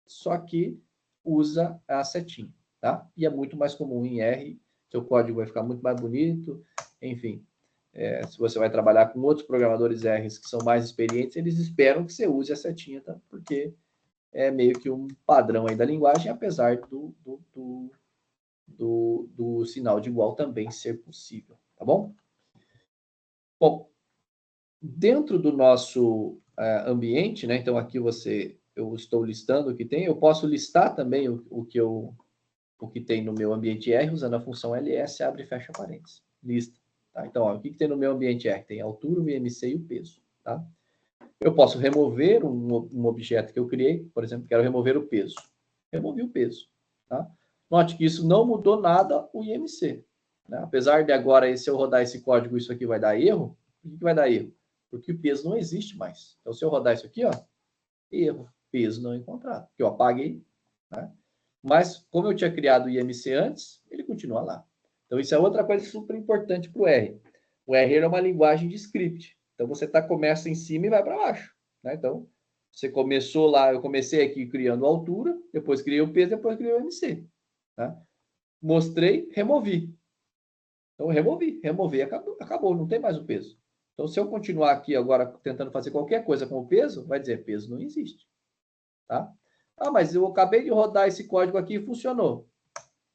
só que usa a setinha. Tá? E é muito mais comum em R, seu código vai ficar muito mais bonito, enfim. Se você vai trabalhar com outros programadores R que são mais experientes, eles esperam que você use a setinha, tá? Porque é meio que um padrão aí da linguagem, apesar do sinal de igual também ser possível, tá bom? Bom, dentro do nosso ambiente, né? Então aqui eu estou listando o que tem, eu posso listar também o que tem no meu ambiente R usando a função ls, abre e fecha parênteses. Lista. Tá? Então, ó, o que tem no meu ambiente R? Tem a altura, o IMC e o peso. Tá? Eu posso remover um objeto que eu criei, por exemplo, quero remover o peso. Removi o peso. Tá? Note que isso não mudou nada o IMC. Né? Apesar de agora, se eu rodar esse código, isso aqui vai dar erro. Por que vai dar erro? Porque o peso não existe mais. Então, se eu rodar isso aqui, ó, erro, peso não encontrado. Porque eu apaguei. Né? Mas, como eu tinha criado o IMC antes, ele continua lá. Então, isso é outra coisa super importante para o R. O R é uma linguagem de script. Então, você começa em cima e vai para baixo. Né? Então, você começou lá, eu comecei aqui criando a altura, depois criei o peso, depois criei o IMC. Tá? Mostrei, removi. Então, removi, acabou, não tem mais o peso. Então, se eu continuar aqui agora tentando fazer qualquer coisa com o peso, vai dizer peso não existe. Tá? Ah, mas eu acabei de rodar esse código aqui e funcionou.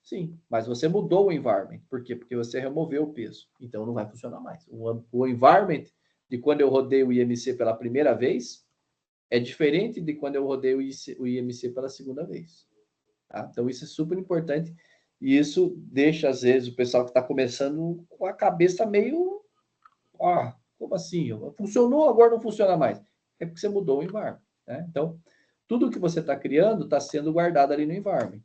Sim, mas você mudou o environment. Por quê? Porque você removeu o peso. Então não vai funcionar mais. O environment de quando eu rodei o IMC pela primeira vez é diferente de quando eu rodei o IMC pela segunda vez. Tá? Então isso é super importante. E isso deixa, às vezes, o pessoal que está começando com a cabeça meio... como assim? Funcionou, agora não funciona mais. É porque você mudou o environment. Né? Então, tudo que você está criando está sendo guardado ali no environment.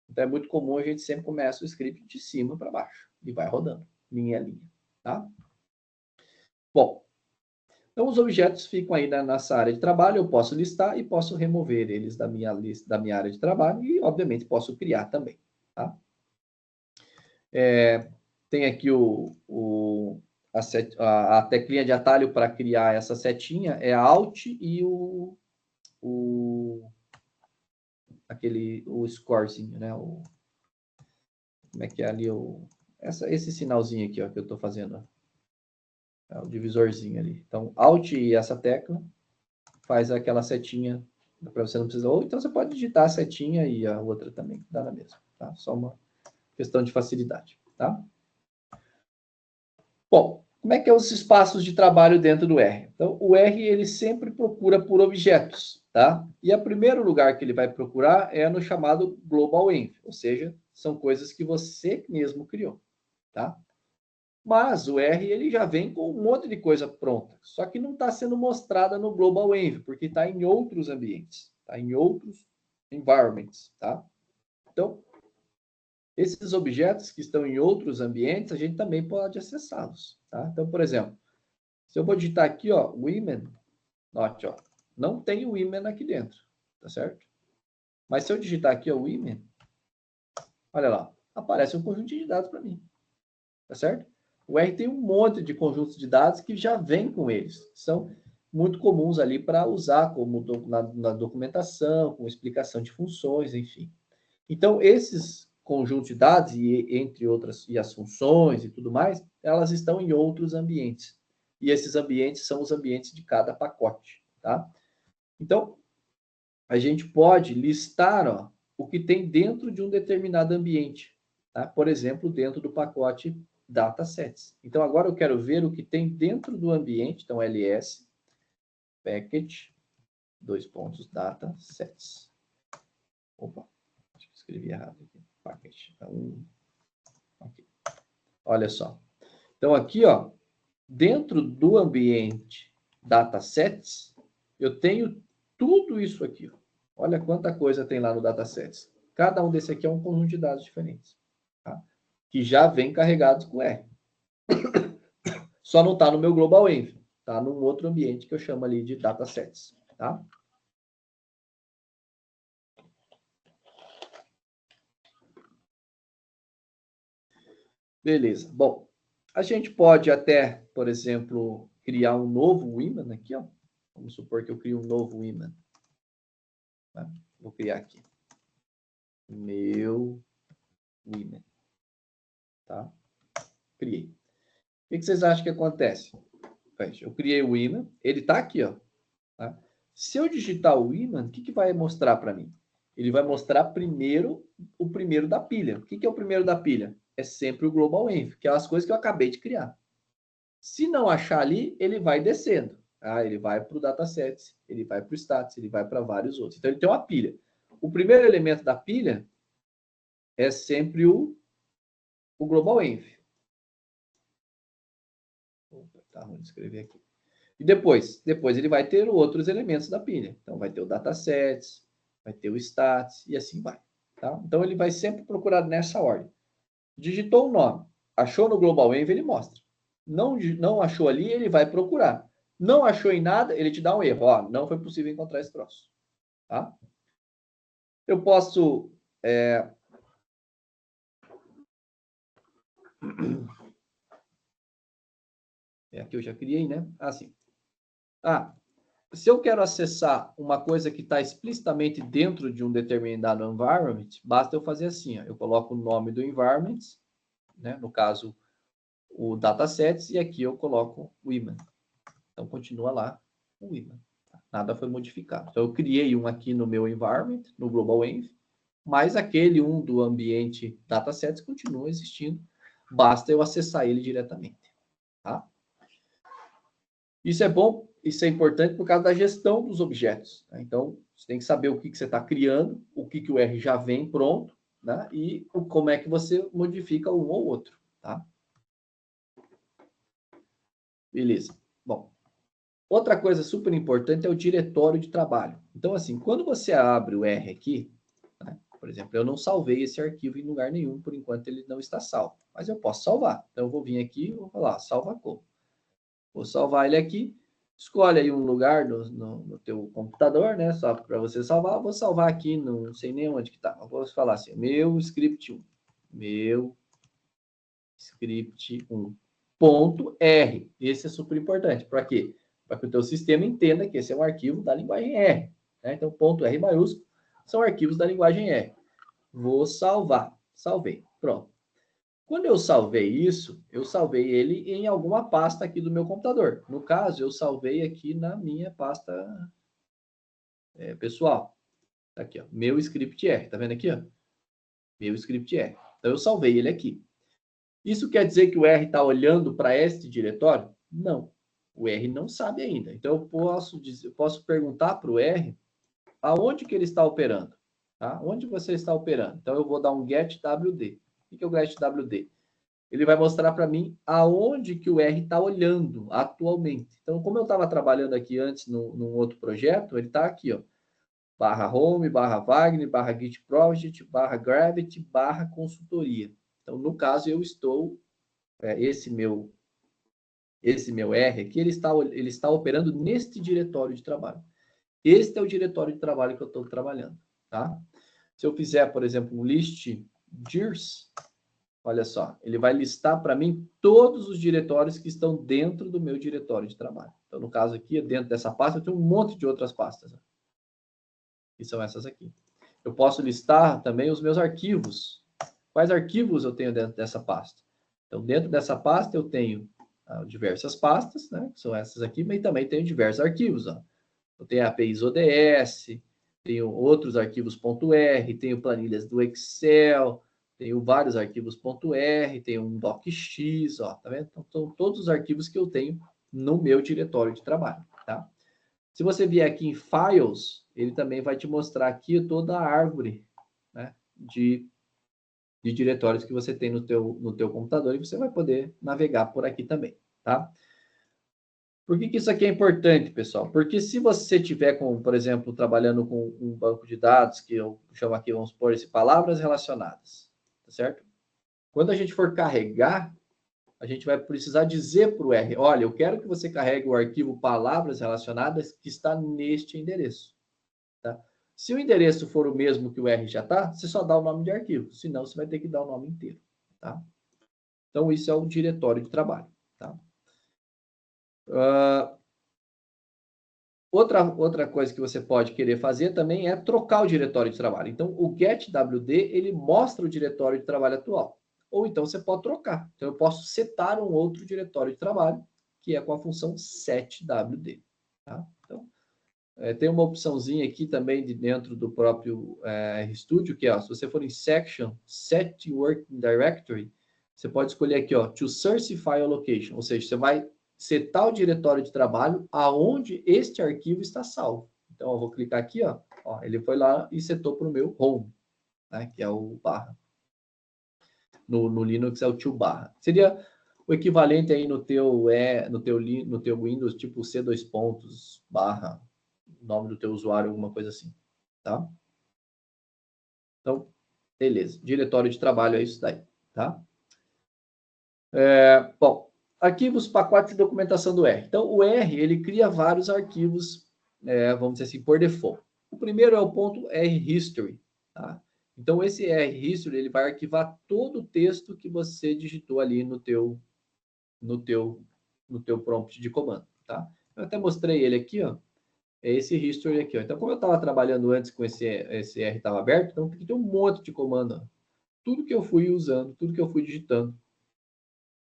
Então, é muito comum a gente sempre começa o script de cima para baixo e vai rodando, linha a linha. Tá? Bom, então os objetos ficam aí nessa área de trabalho, eu posso listar e posso remover eles da minha lista, da minha área de trabalho e, obviamente, posso criar também. Tá? Tem aqui a teclinha de atalho para criar essa setinha, é a Alt e o scorezinho, né? Como é que é ali esse sinalzinho aqui, ó, que eu estou fazendo. É o divisorzinho ali. Então, Alt e essa tecla faz aquela setinha Para você não precisar. Ou então você pode digitar a setinha e a outra também, dá na mesma. Tá? Só uma questão de facilidade. Tá? Bom, como é que é os espaços de trabalho dentro do R? Então, o R, ele sempre procura por objetos, tá? E o primeiro lugar que ele vai procurar é no chamado Global Env, ou seja, são coisas que você mesmo criou, tá? Mas o R, ele já vem com um monte de coisa pronta, só que não está sendo mostrada no Global Env, porque está em outros ambientes, está em outros environments, tá? Então, esses objetos que estão em outros ambientes, a gente também pode acessá-los, tá? Então, por exemplo, se eu vou digitar aqui, ó, women, note, ó, não tem women aqui dentro, tá certo? Mas se eu digitar aqui, ó, women, olha lá, aparece um conjunto de dados para mim, tá certo? O R tem um monte de conjuntos de dados que já vem com eles, são muito comuns ali para usar como na documentação, com explicação de funções, enfim. Então, esses conjuntos de dados, e entre outras, e as funções e tudo mais, elas estão em outros ambientes. E esses ambientes são os ambientes de cada pacote, tá? Então, a gente pode listar, ó, o que tem dentro de um determinado ambiente, tá? Por exemplo, dentro do pacote datasets. Então, agora eu quero ver o que tem dentro do ambiente, então, ls, package, datasets. Opa. Escrevi errado aqui. Package. Então, okay. Olha só. Então, aqui, ó, dentro do ambiente datasets, eu tenho tudo isso aqui. Ó. Olha quanta coisa tem lá no datasets. Cada um desse aqui é um conjunto de dados diferentes. Tá? Que já vem carregados com R. Só não está no meu Global Env. Está num outro ambiente que eu chamo ali de datasets. Tá? Beleza. Bom, a gente pode até, por exemplo, criar um novo imã aqui, ó. Vamos supor que eu crio um novo imã. Tá? Vou criar aqui. Meu imã. Tá? Criei. O que vocês acham que acontece? Eu criei o imã, ele está aqui, ó. Tá? Se eu digitar o imã, o que vai mostrar para mim? Ele vai mostrar primeiro o primeiro da pilha. O que é o primeiro da pilha? É sempre o Global Env, que é as coisas que eu acabei de criar. Se não achar ali, ele vai descendo. Tá? Ele vai para o datasets, ele vai para o status, ele vai para vários outros. Então, ele tem uma pilha. O primeiro elemento da pilha é sempre o Global Env. Tá ruim de escrever aqui. E depois ele vai ter outros elementos da pilha. Então, vai ter o datasets, vai ter o status e assim vai. Tá? Então, ele vai sempre procurar nessa ordem. Digitou o nome, achou no Global Env, ele mostra. Não achou ali, ele vai procurar. Não achou em nada, ele te dá um erro. Ó, não foi possível encontrar esse troço. Tá? Eu posso... Aqui eu já criei, né? Assim. Se eu quero acessar uma coisa que está explicitamente dentro de um determinado environment, basta eu fazer assim. Ó. Eu coloco o nome do environment, né? No caso, o datasets, e aqui eu coloco o imã. Então, continua lá o imã. Nada foi modificado. Então, eu criei um aqui no meu environment, no Global Env, mas aquele um do ambiente datasets continua existindo. Basta eu acessar ele diretamente. Tá? Isso é bom, isso é importante por causa da gestão dos objetos. Né? Então, você tem que saber o que você está criando, o que o R já vem pronto, né? E como é que você modifica um ou outro. Tá? Beleza. Bom, outra coisa super importante é o diretório de trabalho. Então, assim, quando você abre o R aqui, né, por exemplo, eu não salvei esse arquivo em lugar nenhum, por enquanto ele não está salvo. Mas eu posso salvar. Então, eu vou vir aqui e vou falar, salva como. Vou salvar ele aqui. Escolhe aí um lugar no teu computador, né? Só para você salvar. Vou salvar aqui, não sei nem onde que tá. Eu vou falar assim, meu script 1. Meu script 1. Ponto R. Esse é super importante. Para quê? Para que o teu sistema entenda que esse é um arquivo da linguagem R. Né? Então, ponto R maiúsculo são arquivos da linguagem R. Vou salvar. Salvei. Pronto. Quando eu salvei isso, eu salvei ele em alguma pasta aqui do meu computador. No caso, eu salvei aqui na minha pasta pessoal, tá aqui, ó, meu script R, tá vendo aqui, ó? Meu script R. Então, eu salvei ele aqui. Isso quer dizer que o R está olhando para este diretório? Não. O R não sabe ainda. Então, eu posso perguntar para o R aonde que ele está operando. Tá? Onde você está operando? Então, eu vou dar um getWD. O que é o getWD? Ele vai mostrar para mim aonde que o R está olhando atualmente. Então, como eu estava trabalhando aqui antes num outro projeto, ele está aqui, ó. /home, /Wagner, /Git Project, /Gravity, /consultoria. Então, no caso, eu estou, esse meu R aqui, ele está operando neste diretório de trabalho. Este é o diretório de trabalho que eu estou trabalhando, tá? Se eu fizer, por exemplo, um list dirs, olha só, ele vai listar para mim todos os diretórios que estão dentro do meu diretório de trabalho. Então, no caso aqui, dentro dessa pasta, eu tenho um monte de outras pastas, né? Que são essas aqui. Eu posso listar também os meus arquivos. Quais arquivos eu tenho dentro dessa pasta? Então, dentro dessa pasta, eu tenho diversas pastas, né? Que são essas aqui, mas também tenho diversos arquivos. Ó. Eu tenho APIs ODS, tenho outros arquivos .r, tenho planilhas do Excel, tenho vários arquivos .r, tenho um docx, ó, tá vendo? Então, são todos os arquivos que eu tenho no meu diretório de trabalho, tá? Se você vier aqui em Files, ele também vai te mostrar aqui toda a árvore, né, de diretórios que você tem no teu computador e você vai poder navegar por aqui também, tá? Por que isso aqui é importante, pessoal? Porque se você tiver, por exemplo, trabalhando com um banco de dados, que eu chamo aqui, vamos supor, esse palavras relacionadas, tá certo? Quando a gente for carregar, a gente vai precisar dizer para o R, olha, eu quero que você carregue o arquivo palavras relacionadas que está neste endereço. Tá? Se o endereço for o mesmo que o R já está, você só dá o nome de arquivo, senão você vai ter que dar o nome inteiro. Tá? Então, isso é o diretório de trabalho. Tá? Outra coisa que você pode querer fazer também é trocar o diretório de trabalho. Então, o getWD, ele mostra o diretório de trabalho atual. Ou então você pode trocar. Então, eu posso setar um outro diretório de trabalho, que é com a função setWD. Tá? Então, tem uma opçãozinha aqui também dentro do próprio RStudio, que é, ó, se você for em Section, Set Working Directory, você pode escolher aqui, ó, To Source File Location, ou seja, você vai setar o diretório de trabalho aonde este arquivo está salvo. Então, eu vou clicar aqui, ó, ele foi lá e setou para o meu home, né, que é o barra. No Linux é o to barra. Seria o equivalente aí no teu Windows, tipo C2 pontos, barra, nome do teu usuário, alguma coisa assim, tá? Então, beleza. Diretório de trabalho é isso daí, tá? Bom, arquivos, pacotes e documentação do R. Então, o R, ele cria vários arquivos, vamos dizer assim, por default. O primeiro é o ponto .rhistory, tá? Então, esse rhistory, ele vai arquivar todo o texto que você digitou ali no teu prompt de comando, tá? Eu até mostrei ele aqui, ó. É esse history aqui, ó. Então, como eu estava trabalhando antes com esse R estava aberto, então tem um monte de comando, ó. Tudo que eu fui usando, tudo que eu fui digitando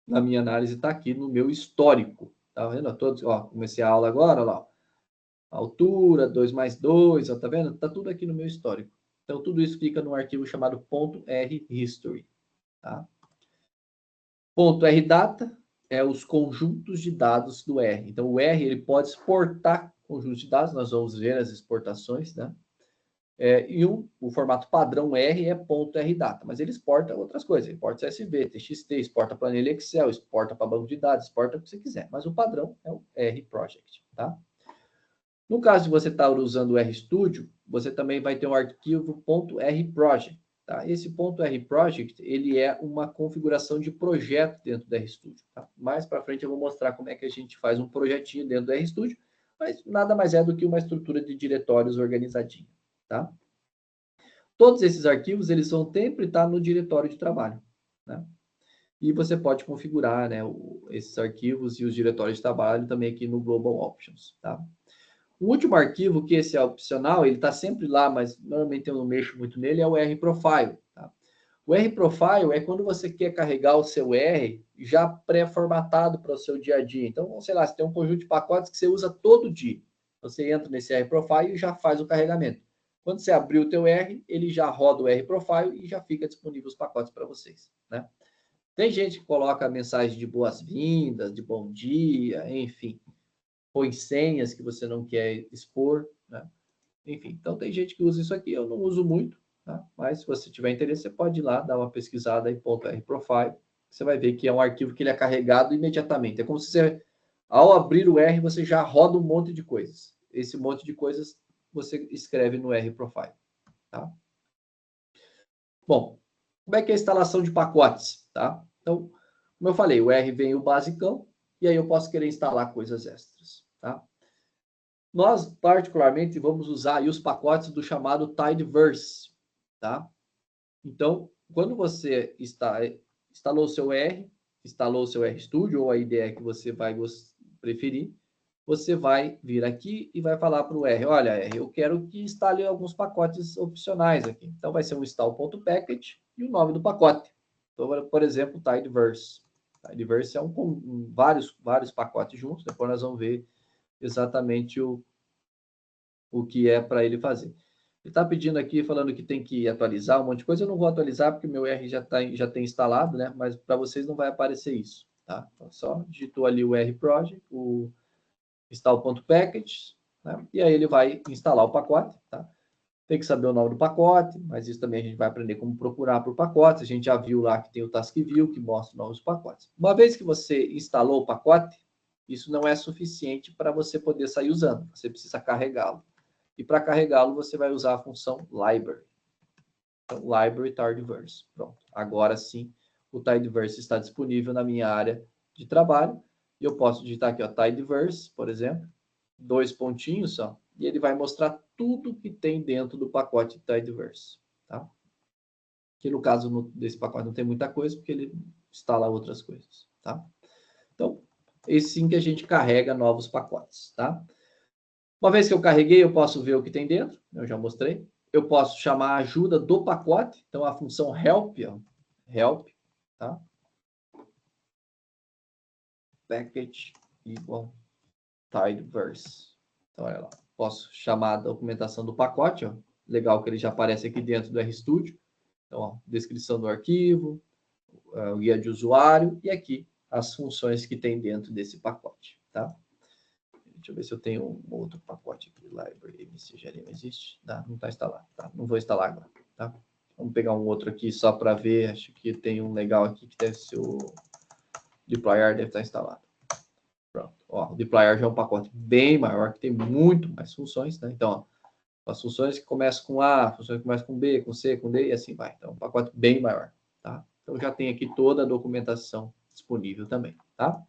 na minha análise está aqui no meu histórico. Tá vendo? Todos, ó, comecei a aula agora, ó lá. Altura, 2 mais 2, ó, tá vendo? Tá tudo aqui no meu histórico. Então, tudo isso fica no arquivo chamado .rhistory, tá? .rdata é os conjuntos de dados do R. Então, o R, ele pode exportar conjuntos de dados, nós vamos ver as exportações, né? O formato padrão R é .rdata, mas ele exporta outras coisas, ele exporta CSV, TXT, exporta planilha Excel, exporta para banco de dados, exporta o que você quiser, mas o padrão é o R-Project, tá? No caso de você estar usando o RStudio, você também vai ter um arquivo .rproject, tá? Esse .rproject, ele é uma configuração de projeto dentro do RStudio, tá? Mais para frente eu vou mostrar como é que a gente faz um projetinho dentro do RStudio, mas nada mais é do que uma estrutura de diretórios organizadinha, tá? Todos esses arquivos, eles vão sempre estar no diretório de trabalho, né? E você pode configurar, né, esses arquivos e os diretórios de trabalho também aqui no Global Options, tá? O último arquivo, que esse é opcional, ele está sempre lá, mas normalmente eu não mexo muito nele, é o rprofile, tá? O rprofile é quando você quer carregar o seu R já pré-formatado para o seu dia a dia. Então, sei lá, você tem um conjunto de pacotes que você usa todo dia. Você entra nesse R-Profile e já faz o carregamento. Quando você abrir o teu R, ele já roda o R-Profile e já fica disponível os pacotes para vocês, né? Tem gente que coloca mensagem de boas-vindas, de bom dia, enfim, põe senhas que você não quer expor, né? Enfim, então tem gente que usa isso aqui, eu não uso muito, tá? Mas se você tiver interesse, você pode ir lá, dar uma pesquisada em .rprofile, você vai ver que é um arquivo que ele é carregado imediatamente. É como se você, ao abrir o R, você já roda um monte de coisas. Esse monte de coisas você escreve no rprofile, tá? Bom, como é que é a instalação de pacotes, tá? Então, como eu falei, o R vem o basicão, e aí eu posso querer instalar coisas extras, tá? Nós, particularmente, vamos usar aí os pacotes do chamado Tidyverse, tá? Então, quando você instalou o seu R, instalou o seu RStudio, ou a IDE que você vai preferir, você vai vir aqui e vai falar para o R, olha, R, eu quero que instale alguns pacotes opcionais aqui. Então, vai ser um install.package e o nome do pacote. Então, por exemplo, Tidyverse. Tidyverse é vários pacotes juntos, depois nós vamos ver exatamente o que é para ele fazer. Ele está pedindo aqui, falando que tem que atualizar um monte de coisa. Eu não vou atualizar, porque meu R já tem instalado, né? Mas para vocês não vai aparecer isso, tá? Então, só digitou ali o R-Project, o install.package, né? E aí ele vai instalar o pacote, tá? Tem que saber o nome do pacote, mas isso também a gente vai aprender como procurar por pacotes. A gente já viu lá que tem o Task View, que mostra novos pacotes. Uma vez que você instalou o pacote, isso não é suficiente para você poder sair usando. Você precisa carregá-lo. E para carregá-lo, você vai usar a função library. Então, library Tidyverse. Pronto. Agora sim, o Tidyverse está disponível na minha área de trabalho. E eu posso digitar aqui, ó, Tidyverse, por exemplo, 2 pontinhos só, e ele vai mostrar tudo que tem dentro do pacote Tidyverse, tá? Que no caso desse pacote não tem muita coisa, porque ele instala outras coisas, tá? Então, esse sim que a gente carrega novos pacotes, tá? Uma vez que eu carreguei, eu posso ver o que tem dentro, eu já mostrei. Eu posso chamar a ajuda do pacote, então a função help, ó, help, tá? Package igual Tidyverse. Então, olha lá, posso chamar a documentação do pacote, ó. Legal que ele já aparece aqui dentro do RStudio. Então, ó, descrição do arquivo, o guia de usuário e aqui as funções que tem dentro desse pacote, tá? Deixa eu ver se eu tenho um outro pacote aqui. Library MCGL não existe? Não está instalado. Tá? Não vou instalar agora. Tá? Vamos pegar um outro aqui só para ver. Acho que tem um legal aqui que deve ser o Deployar, deve estar instalado. Pronto. Ó, o Deployar já é um pacote bem maior, que tem muito mais funções. Né? Então, ó, as funções que começam com A, funções que começam com B, com C, com D e assim vai. Então, um pacote bem maior. Tá? Então, já tem aqui toda a documentação disponível também. Tá?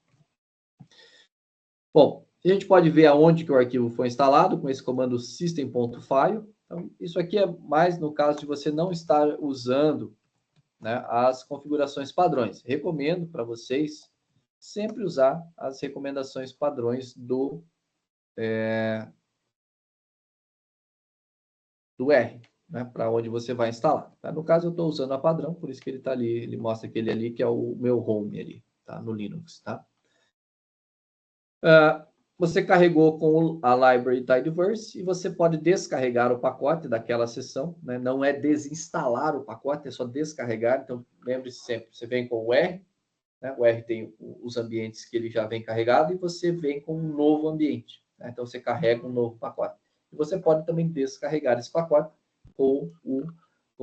Bom, a gente pode ver aonde que o arquivo foi instalado com esse comando system.file. Então, isso aqui é mais no caso de você não estar usando, né, as configurações padrões. Recomendo para vocês sempre usar as recomendações padrões do R, né, para onde você vai instalar. Tá? No caso, eu estou usando a padrão, por isso que ele está ali, ele mostra aquele ali que é o meu home ali, tá? No Linux, tá? Você carregou com a library Tidyverse e você pode descarregar o pacote daquela seção, né? Não é desinstalar o pacote, é só descarregar. Então, lembre-se sempre, você vem com o R, né? O R tem os ambientes que ele já vem carregado e você vem com um novo ambiente, né? Então, você carrega um novo pacote. E você pode também descarregar esse pacote com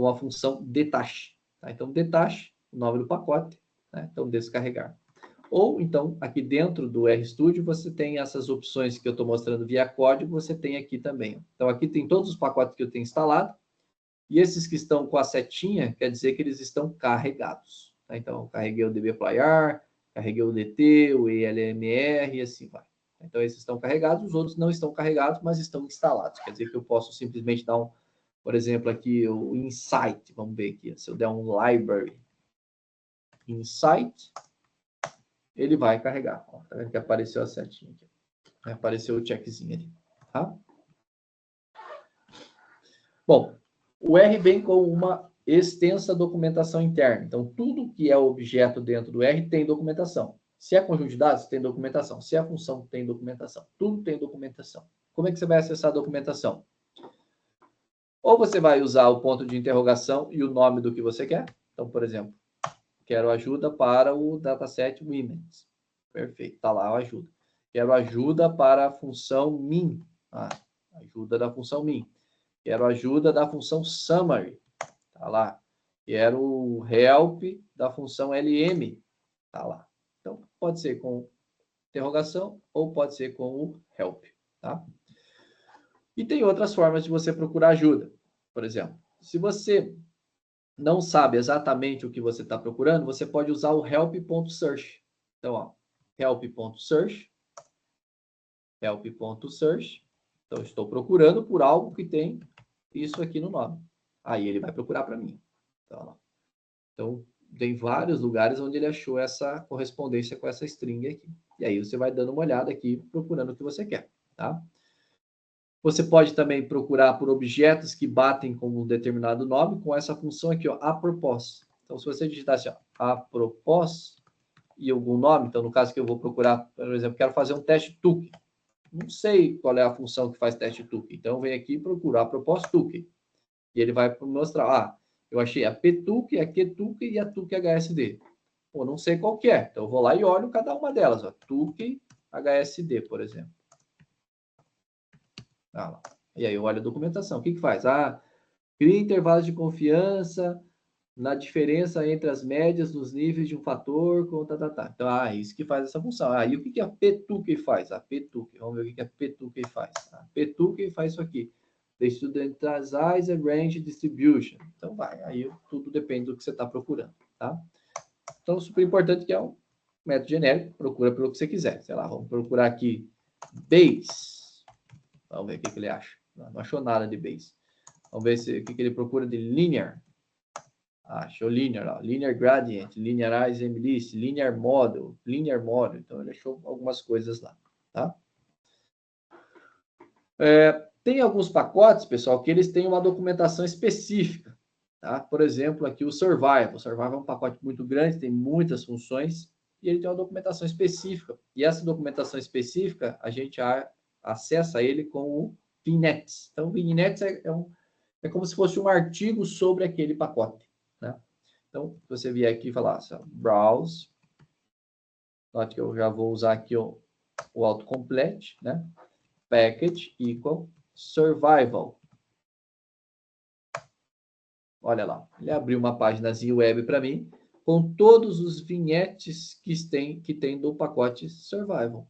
a função detach. Tá? Então, detach, o nome do pacote, né? Então, descarregar. Ou, então, aqui dentro do RStudio, você tem essas opções que eu estou mostrando via código, você tem aqui também. Então, aqui tem todos os pacotes que eu tenho instalado, e esses que estão com a setinha, quer dizer que eles estão carregados. Tá? Então, eu carreguei o dbplyar, carreguei o DT, o ELMR, e assim vai. Então, esses estão carregados, os outros não estão carregados, mas estão instalados. Quer dizer que eu posso simplesmente dar por exemplo, aqui o Insight, vamos ver aqui, se eu der um library, Insight, ele vai carregar. Ó, tá vendo que apareceu a setinha aqui. Apareceu o checkzinho ali. Tá? Bom, o R vem com uma extensa documentação interna. Então, tudo que é objeto dentro do R tem documentação. Se é conjunto de dados, tem documentação. Se é função, tem documentação. Tudo tem documentação. como é que você vai acessar a documentação? Ou você vai usar o ponto de interrogação e o nome do que você quer. Então, por exemplo, quero ajuda para o dataset Women's. Perfeito, está lá a ajuda. Quero ajuda para a função min. Ajuda da função min. Quero ajuda da função summary. Está lá. Quero help da função lm. Está lá. Então, pode ser com interrogação ou pode ser com o help. Tá? E tem outras formas de você procurar ajuda. Por exemplo, se você não sabe exatamente o que você está procurando, você pode usar o help.search. Então, ó, help.search. Help.search. Então, estou procurando por algo que tem isso aqui no nome. Aí ele vai procurar para mim. Então, tem vários lugares onde ele achou essa correspondência com essa string aqui. E aí você vai dando uma olhada aqui, procurando o que você quer. Tá? Você pode também procurar por objetos que batem com um determinado nome com essa função aqui, ó, apropos. Então, se você digitar assim, ó, apropos e algum nome, então no caso que eu vou procurar, por exemplo, quero fazer um teste TUC. Não sei qual é a função que faz teste TUC. Então, eu venho aqui e procuro apropos TUC. E ele vai mostrar, eu achei a PTUC, a QTUC e a TUC HSD. Pô, não sei qual que é. Então, eu vou lá e olho cada uma delas, ó, TUC HSD, por exemplo. E aí eu olho a documentação. O que faz? Cria intervalos de confiança na diferença entre as médias dos níveis de um fator com Então, isso que faz essa função. E o que a PTUC faz? A PTUC. Vamos ver o que a PTUC faz. A PTUC faz isso aqui. The Studentized Range Distribution. Então, aí tudo depende do que você está procurando, tá? Então, super importante que é um método genérico. Procura pelo que você quiser. Sei lá, vamos procurar aqui base. Vamos ver o que ele acha. Não achou nada de base. Vamos ver o que ele procura de linear. Achou linear. Ó. Linear gradient, linearize mlist, linear model. Então, ele achou algumas coisas lá. Tá? Tem alguns pacotes, pessoal, que eles têm uma documentação específica. Tá? Por exemplo, aqui o Survival. O Survival é um pacote muito grande, tem muitas funções, e ele tem uma documentação específica. E essa documentação específica, a gente acessa ele com o vignettes. Então, o vignettes é como se fosse um artigo sobre aquele pacote. Né? Então, se você vier aqui e falar assim, browse, note que eu já vou usar aqui o autocomplete, né? Package equal survival. Olha lá, ele abriu uma páginazinha web para mim com todos os vignettes que tem do pacote survival.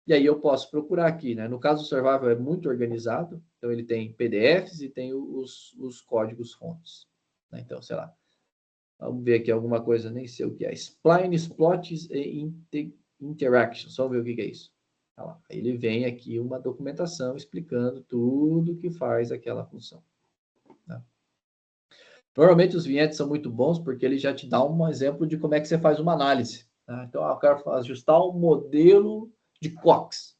E aí eu posso procurar aqui, né? No caso, o Survival é muito organizado. Então, ele tem PDFs e tem os códigos fontes. Né? Então, sei lá. Vamos ver aqui alguma coisa, nem sei o que é. Splines, plots e interactions. Vamos ver o que é isso. Lá. Aí ele vem aqui uma documentação explicando tudo que faz aquela função. Né? Normalmente, os vinhetes são muito bons porque ele já te dá um exemplo de como é que você faz uma análise. Né? Então, eu quero ajustar um modelo de Cox.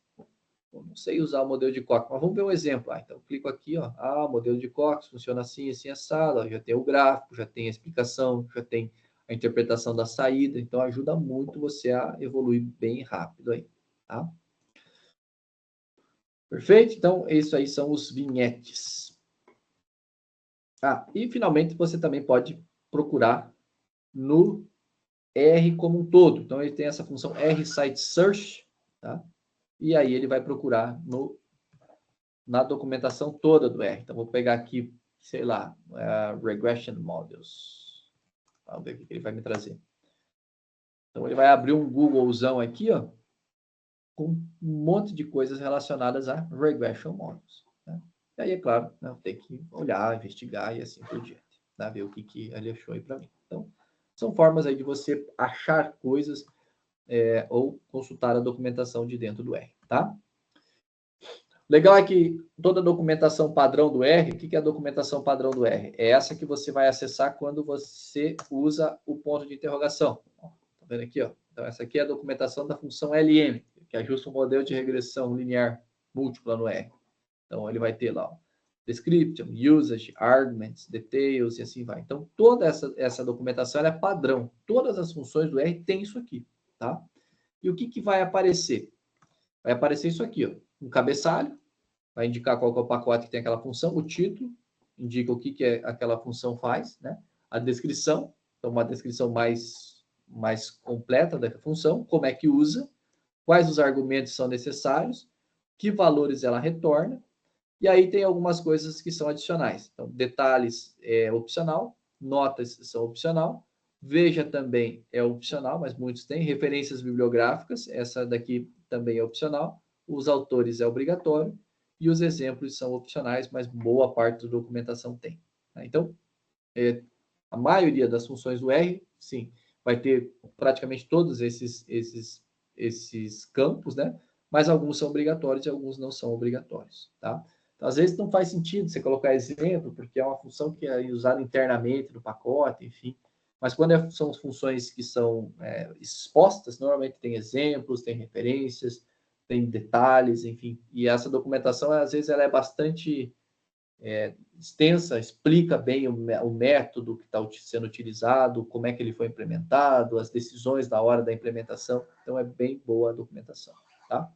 Eu não sei usar o modelo de Cox, mas vamos ver um exemplo. Então, eu clico aqui, ó. O modelo de Cox funciona assim, assim, assado. Ó, já tem o gráfico, já tem a explicação, já tem a interpretação da saída. Então, ajuda muito você a evoluir bem rápido aí, tá? Perfeito? Então, isso aí são os vignettes. E finalmente, você também pode procurar no R como um todo. Então, ele tem essa função R Site Search, tá? E aí ele vai procurar na documentação toda do R. Então, vou pegar aqui, sei lá, Regression Models. Vamos ver o que ele vai me trazer. Então, ele vai abrir um Googlezão aqui, ó, com um monte de coisas relacionadas a Regression Models. Né? E aí, é claro, né, tem que olhar, investigar e assim por diante. Né? Ver o que ele achou aí para mim. Então, são formas aí de você achar coisas ou consultar a documentação de dentro do R, tá? Legal é que toda a documentação padrão do R, o que é a documentação padrão do R? É essa que você vai acessar quando você usa o ponto de interrogação. Tá vendo aqui, ó? Então, essa aqui é a documentação da função LM, que ajusta o modelo de regressão linear múltipla no R. Então, ele vai ter lá, ó, description, usage, arguments, details e assim vai. Então, toda essa documentação ela é padrão. Todas as funções do R têm isso aqui, tá? E o que vai aparecer? Vai aparecer isso aqui, ó, um cabeçalho, vai indicar qual que é o pacote que tem aquela função, o título indica o que aquela função faz, né? A descrição, então uma descrição mais completa da função, como é que usa, quais os argumentos são necessários, que valores ela retorna, e aí tem algumas coisas que são adicionais. Então, detalhes é opcional, notas são opcional, veja também é opcional, mas muitos têm, referências bibliográficas, essa daqui também é opcional, os autores é obrigatório, e os exemplos são opcionais, mas boa parte da documentação tem. Então, a maioria das funções do R, sim, vai ter praticamente todos esses campos, né? Mas alguns são obrigatórios e alguns não são obrigatórios, tá? Então, às vezes não faz sentido você colocar exemplo, porque é uma função que é usada internamente no pacote, enfim. Mas quando são funções que são expostas, normalmente tem exemplos, tem referências, tem detalhes, enfim. E essa documentação, às vezes, ela é bastante extensa, explica bem o método que está sendo utilizado, como é que ele foi implementado, as decisões na hora da implementação. Então, é bem boa a documentação, tá?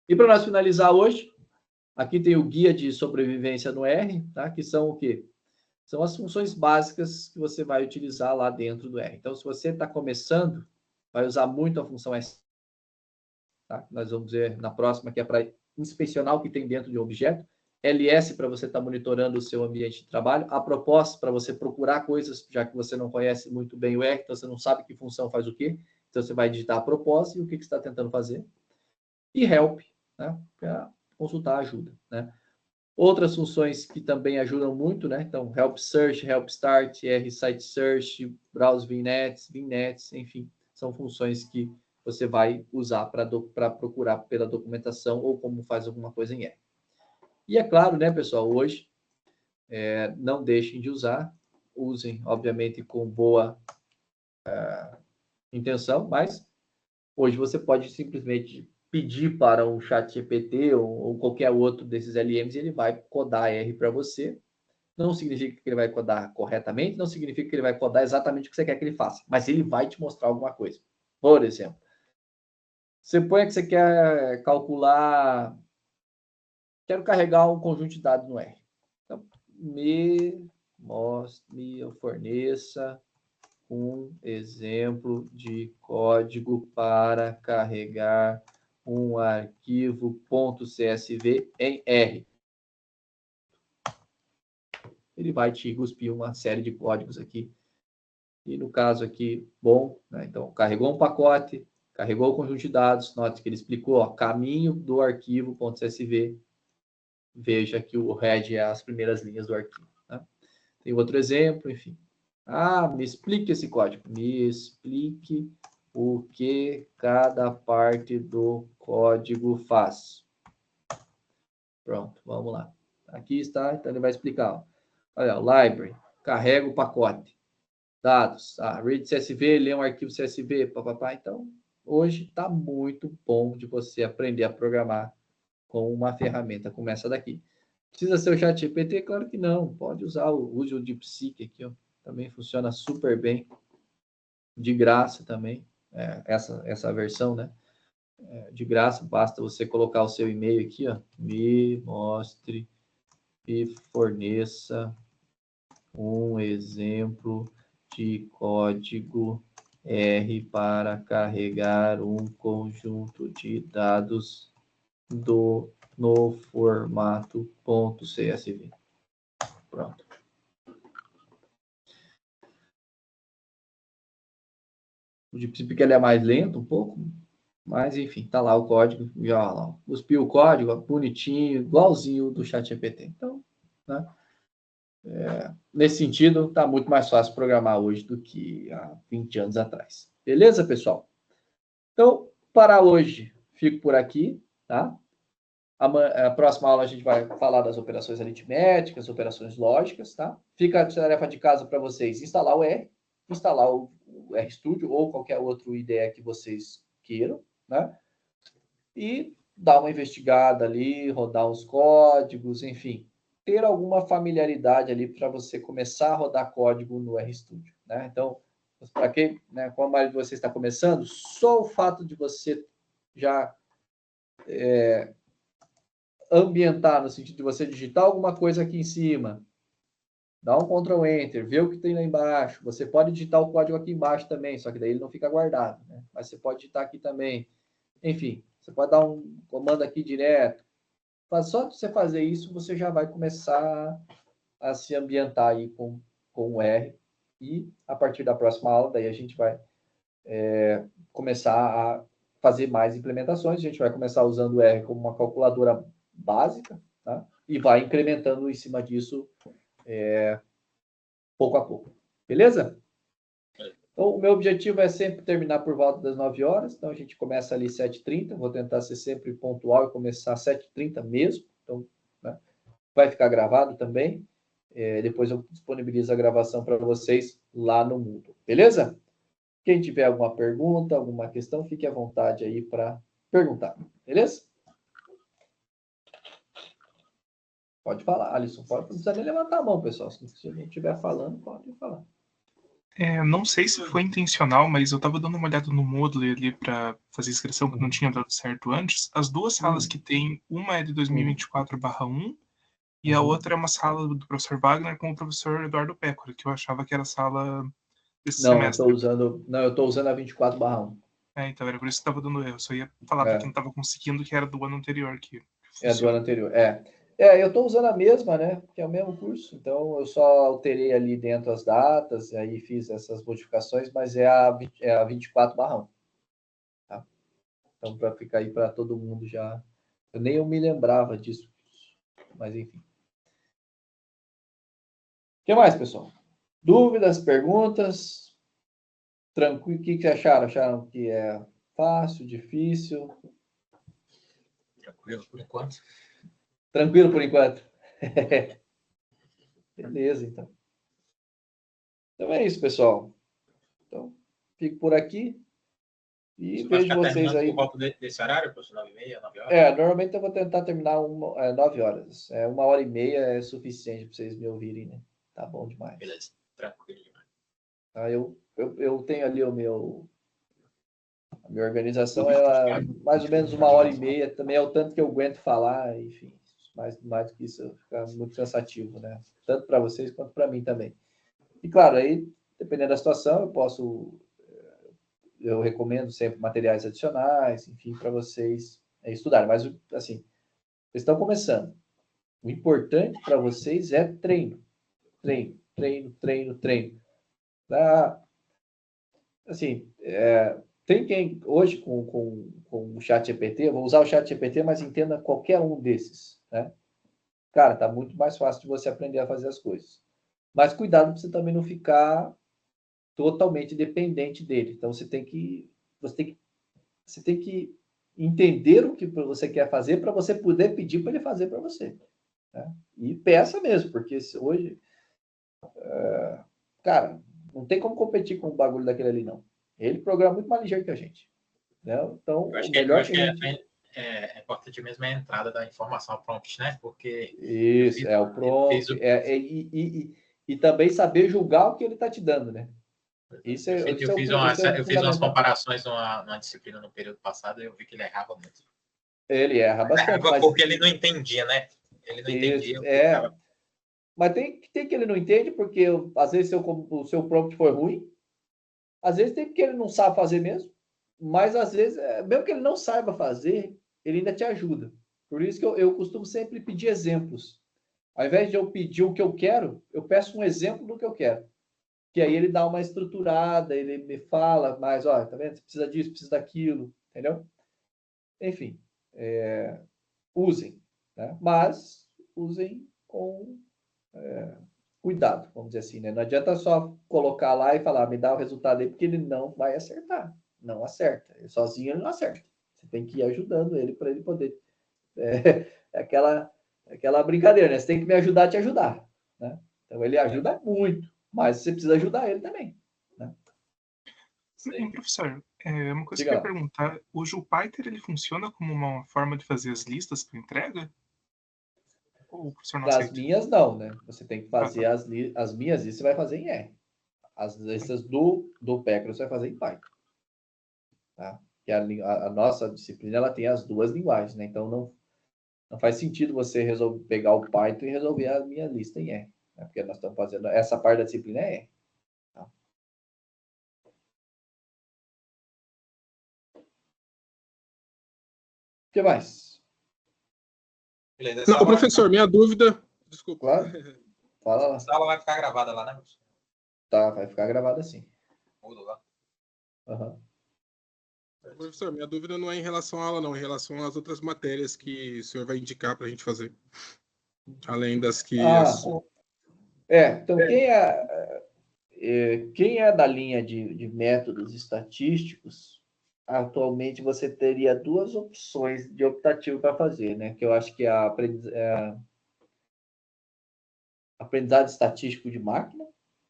E para nós finalizar hoje, aqui tem o guia de sobrevivência no R, tá? Que são o quê? São as funções básicas que você vai utilizar lá dentro do R. Então, se você está começando, vai usar muito a função S. Tá? Nós vamos ver na próxima, que é para inspecionar o que tem dentro de um objeto. LS para você estar monitorando o seu ambiente de trabalho. A propósito, para você procurar coisas, já que você não conhece muito bem o R, então você não sabe que função faz o quê. Então, você vai digitar a propósito e o que você está tentando fazer. E help, né? Para consultar ajuda, né? Outras funções que também ajudam muito, né? Então, Help Search, Help Start, R-Site Search, Browse Vignettes, enfim, são funções que você vai usar para procurar pela documentação ou como faz alguma coisa em R. E é claro, né, pessoal, hoje, não deixem de usar, usem, obviamente, com boa intenção, mas hoje você pode simplesmente pedir para um ChatGPT ou qualquer outro desses LMs e ele vai codar R para você. Não significa que ele vai codar corretamente, não significa que ele vai codar exatamente o que você quer que ele faça, mas ele vai te mostrar alguma coisa. Por exemplo, você põe que você quer calcular, quero carregar um conjunto de dados no R. Então, forneça um exemplo de código para carregar um arquivo .csv em R. Ele vai te cuspir uma série de códigos aqui. E no caso aqui, bom, né? Então, carregou um pacote, carregou o conjunto de dados, note que ele explicou, ó, caminho do arquivo .csv. Veja que o head é as primeiras linhas do arquivo. Né? Tem outro exemplo, enfim. Me explique esse código. Me explique o que cada parte do código faz. Pronto, vamos lá. Aqui está, então ele vai explicar. Olha, library, carrega o pacote. Dados, read CSV, lê um arquivo CSV, papapá. Então, hoje está muito bom de você aprender a programar com uma ferramenta como essa daqui. Precisa ser o ChatGPT? Claro que não. Pode use o DeepSeek aqui, ó. Também funciona super bem. De graça também. Essa versão, né? De graça, basta você colocar o seu e-mail aqui, ó. Me mostre e forneça um exemplo de código R para carregar um conjunto de dados no formato .csv. Pronto. O DeepSeek ele é mais lento um pouco, mas enfim, tá lá o código, já lá, cuspiu o código, bonitinho, igualzinho do ChatGPT. Então, né? Nesse sentido, tá muito mais fácil programar hoje do que há 20 anos atrás. Beleza, pessoal? Então, para hoje, fico por aqui, tá? A próxima aula a gente vai falar das operações aritméticas, operações lógicas, tá? Fica a tarefa de casa para vocês instalar o R, instalar o RStudio ou qualquer outro IDE que vocês queiram, né? E dar uma investigada ali, rodar os códigos, enfim, ter alguma familiaridade ali para você começar a rodar código no RStudio, né? Então, para quem, né, como a maioria de vocês está começando, só o fato de você já ambientar no sentido de você digitar alguma coisa aqui em cima, dá um Ctrl Enter, vê o que tem lá embaixo. Você pode digitar o código aqui embaixo também, só que daí ele não fica guardado, né? Mas você pode digitar aqui também. Enfim, você pode dar um comando aqui direto. Mas só de você fazer isso, você já vai começar a se ambientar aí com o R. E a partir da próxima aula, daí a gente vai começar a fazer mais implementações. A gente vai começar usando o R como uma calculadora básica, tá? E vai incrementando em cima disso pouco a pouco. Beleza? Então, o meu objetivo é sempre terminar por volta das 9 horas. Então, a gente começa ali 7h30. Vou tentar ser sempre pontual e começar às 7h30 mesmo. Então, né, vai ficar gravado também. Depois eu disponibilizo a gravação para vocês lá no Moodle. Beleza? Quem tiver alguma pergunta, alguma questão, fique à vontade aí para perguntar. Beleza? Pode falar, Alisson. Não precisa nem levantar a mão, pessoal. Se não estiver falando, pode falar. Não sei se foi intencional, mas eu estava dando uma olhada no Moodle ali para fazer inscrição que não tinha dado certo antes. As duas salas que tem, uma é de 2024/1 e a outra é uma sala do professor Wagner com o professor Eduardo Pécora, que eu achava que era a sala desse semestre. Eu estou usando a 24/1. Então era por isso que estava dando erro. Eu só ia falar para quem estava conseguindo que era do ano anterior. Do ano anterior, eu estou usando a mesma, né? Que é o mesmo curso. Então, eu só alterei ali dentro as datas, e aí fiz essas modificações, mas é a 24/1. Tá? Então, para ficar aí para todo mundo já... Eu nem me lembrava disso. Mas, enfim. O que mais, pessoal? Dúvidas, perguntas? Tranquilo? O que acharam? Acharam que é fácil, difícil? Tranquilo por enquanto. Tranquilo por enquanto. Beleza, então. Então é isso, pessoal. Então, fico por aqui e vejo vocês aí. Por volta desse horário, professor, 9h30, 9 horas? Normalmente eu vou tentar terminar 9 horas. 1h30 é suficiente para vocês me ouvirem, né? Tá bom demais. Beleza, tranquilo demais. Tá, eu tenho ali a minha organização, ela mais ou menos 1h30, também é o tanto que eu aguento falar, enfim. Mais do que isso fica muito cansativo, né? Tanto para vocês quanto para mim também. E claro, aí, dependendo da situação, eu recomendo sempre materiais adicionais, enfim, para vocês estudarem. Mas, assim, vocês estão começando. O importante para vocês é treino. Treino, treino, treino, treino. Assim, tem quem, hoje, com o ChatGPT, eu vou usar o ChatGPT, mas entenda qualquer um desses, né? Cara, tá muito mais fácil de você aprender a fazer as coisas. Mas cuidado para você também não ficar totalmente dependente dele. Então, você tem que entender o que você quer fazer para você poder pedir para ele fazer para você. Né? E peça mesmo, porque hoje, cara, não tem como competir com o bagulho daquele ali, não. Ele programa muito mais ligeiro que a gente. Né? Então, eu acho é importante mesmo a entrada da informação ao prompt, né? Porque... Isso, o prompt. E também saber julgar o que ele está te dando, né? Eu fiz umas comparações numa disciplina no período passado e eu vi que ele errava muito. Ele erra bastante. Porque ele não entendia, né? Ele não entendia. Mas tem que ele não entende, porque às vezes o seu prompt foi ruim, às vezes tem porque ele não sabe fazer mesmo, mas às vezes, mesmo que ele não saiba fazer, ele ainda te ajuda. Por isso que eu costumo sempre pedir exemplos. Ao invés de eu pedir o que eu quero, eu peço um exemplo do que eu quero. Que aí ele dá uma estruturada, ele me fala mais, tá vendo? Você precisa disso, precisa daquilo, entendeu? Enfim, usem, né? Mas usem com cuidado, vamos dizer assim, né? Não adianta só colocar lá e falar, me dá o resultado aí, porque ele não vai acertar. Não acerta. Ele sozinho ele não acerta. Você tem que ir ajudando ele para ele poder. Aquela brincadeira, né? Você tem que me ajudar a te ajudar, né? Então ele ajuda muito, mas você precisa ajudar ele também, né? Sim, professor, uma coisa que eu ia perguntar, o Jupyter ele funciona como uma forma de fazer as listas para entrega? Ou o professor não aceita? As minhas não, né? Você tem que fazer as minhas listas, você vai fazer em R. As listas do Pécora você vai fazer em Python. Tá? Que a nossa disciplina ela tem as duas linguagens, né? Então Não faz sentido você pegar o Python e resolver a minha lista em R, né? Porque nós estamos fazendo essa parte da disciplina é R. Tá? O que mais? Beleza, Não, professor, minha dúvida... Desculpa. Claro. Fala lá. A sala vai ficar gravada lá, né, professor? Tá, vai ficar gravado assim. Mudo lá. Uhum. Professor, minha dúvida não é em relação à aula, não. É em relação às outras matérias que o senhor vai indicar para a gente fazer. Além das que... Então, quem é da linha de métodos estatísticos, atualmente você teria duas opções de optativo para fazer, né? Que eu acho que é a aprendizado estatístico de máquina,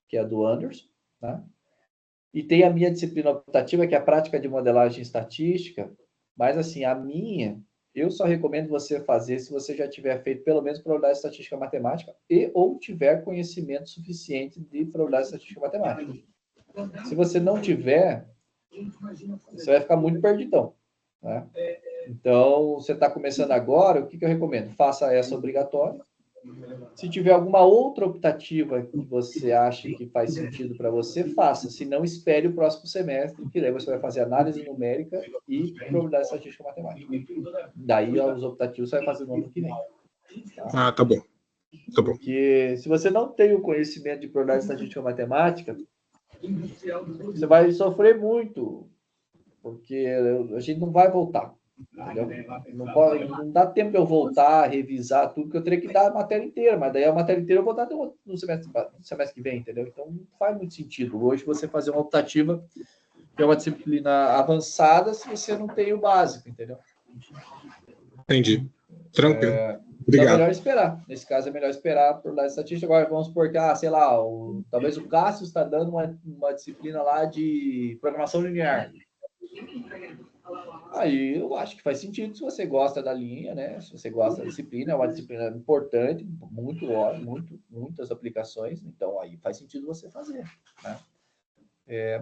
que é a do Anderson, tá? E tem a minha disciplina optativa, que é a prática de modelagem estatística, mas assim, a minha, eu só recomendo você fazer se você já tiver feito pelo menos probabilidade estatística matemática e ou tiver conhecimento suficiente de probabilidade estatística matemática. Se você não tiver, você vai ficar muito perdidão, né? Então, você está começando agora, o que eu recomendo? Faça essa obrigatória. Se tiver alguma outra optativa que você acha que faz sentido para você, faça. Se não, espere o próximo semestre, que daí você vai fazer análise numérica e probabilidade estatística matemática. Daí, os optativos você vai fazer no ano que vem. Tá? Tá bom. Tá bom. Porque se você não tem o conhecimento de probabilidade estatística matemática, você vai sofrer muito, porque a gente não vai voltar. Não dá tempo de eu voltar, revisar tudo, porque eu teria que dar a matéria inteira, mas daí a matéria inteira eu vou dar no semestre que vem, entendeu? Então não faz muito sentido hoje você fazer uma optativa, que é uma disciplina avançada, se você não tem o básico, entendeu? Entendi. Tranquilo. Então Obrigado. é melhor esperar. Nesse caso é melhor esperar por dar estatística. Agora vamos supor que, sei lá, talvez o Cássio está dando uma disciplina lá de programação linear. Aí eu acho que faz sentido se você gosta da linha, né? Se você gosta da disciplina, é uma disciplina importante, muitas aplicações, então aí faz sentido você fazer, né?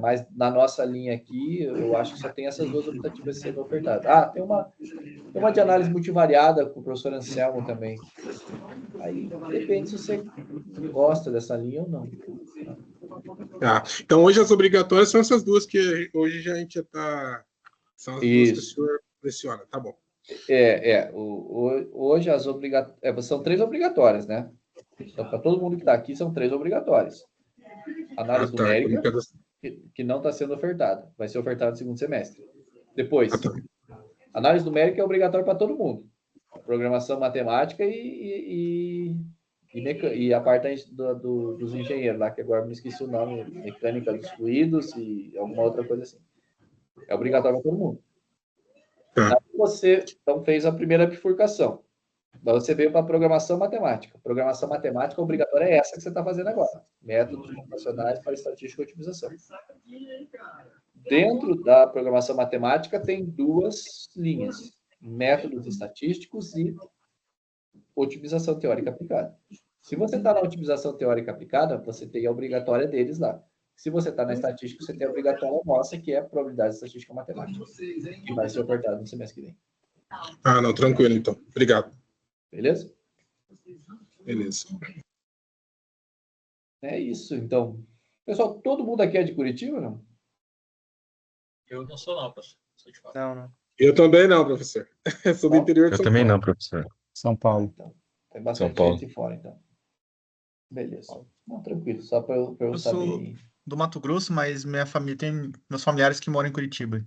Mas na nossa linha aqui, eu acho que só tem essas duas optativas sendo ofertadas. Tem uma de análise multivariada com o professor Anselmo também. Aí depende se você gosta dessa linha ou não. Então hoje as obrigatórias são essas duas que hoje a gente já está... São as duas que o senhor pressiona, tá bom. Hoje as obrigatórias... são 3 obrigatórias, né? Então, para todo mundo que está aqui, são 3 obrigatórias. Análise numérica, que não está sendo ofertada. Vai ser ofertada no segundo semestre. Depois, análise numérica é obrigatória para todo mundo. Programação matemática e a parte dos engenheiros lá, que agora me esqueci o nome, mecânica dos fluidos e alguma outra coisa assim. É obrigatório para todo mundo. Aí você, então, fez a primeira bifurcação. Daí você veio para a programação matemática. Programação matemática obrigatória é essa que você está fazendo agora. Métodos computacionais para estatística e otimização. Dentro da programação matemática tem 2 linhas. Métodos estatísticos e otimização teórica aplicada. Se você está na otimização teórica aplicada, você tem a obrigatória deles lá. Se você está na estatística, você tem a obrigatória nossa, que é a probabilidade estatística matemática, que vai ser ofertada no semestre que vem. Não, tranquilo, então. Obrigado. Beleza? Beleza. É isso, então. Pessoal, todo mundo aqui é de Curitiba, não? Eu não sou, não, professor. Sou de fora. Não. Eu também não, professor. Eu sou do interior de São Paulo. Eu também não, professor. São Paulo. Então, tem bastante gente fora, então. Beleza. Não, tranquilo, só para eu saber. Sou do Mato Grosso, mas minha família tem meus familiares que moram em Curitiba.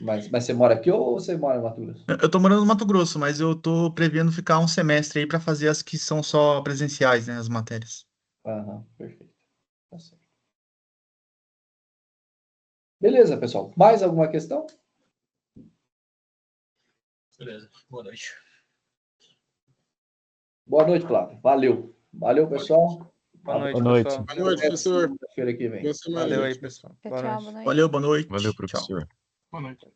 Mas você mora aqui ou você mora em Mato Grosso? Eu tô morando no Mato Grosso, mas eu tô prevendo ficar um semestre aí para fazer as que são só presenciais, né, as matérias. Perfeito. Tá certo. Beleza, pessoal. Mais alguma questão? Beleza. Boa noite. Boa noite, Flávio. Valeu, pessoal. Boa noite, Boa noite. pessoal. Boa noite, professor. Segunda-feira que vem. Boa semana. Valeu aí, pessoal. Tchau, boa noite. Valeu, boa noite. Valeu, Tchau. professor. Boa noite.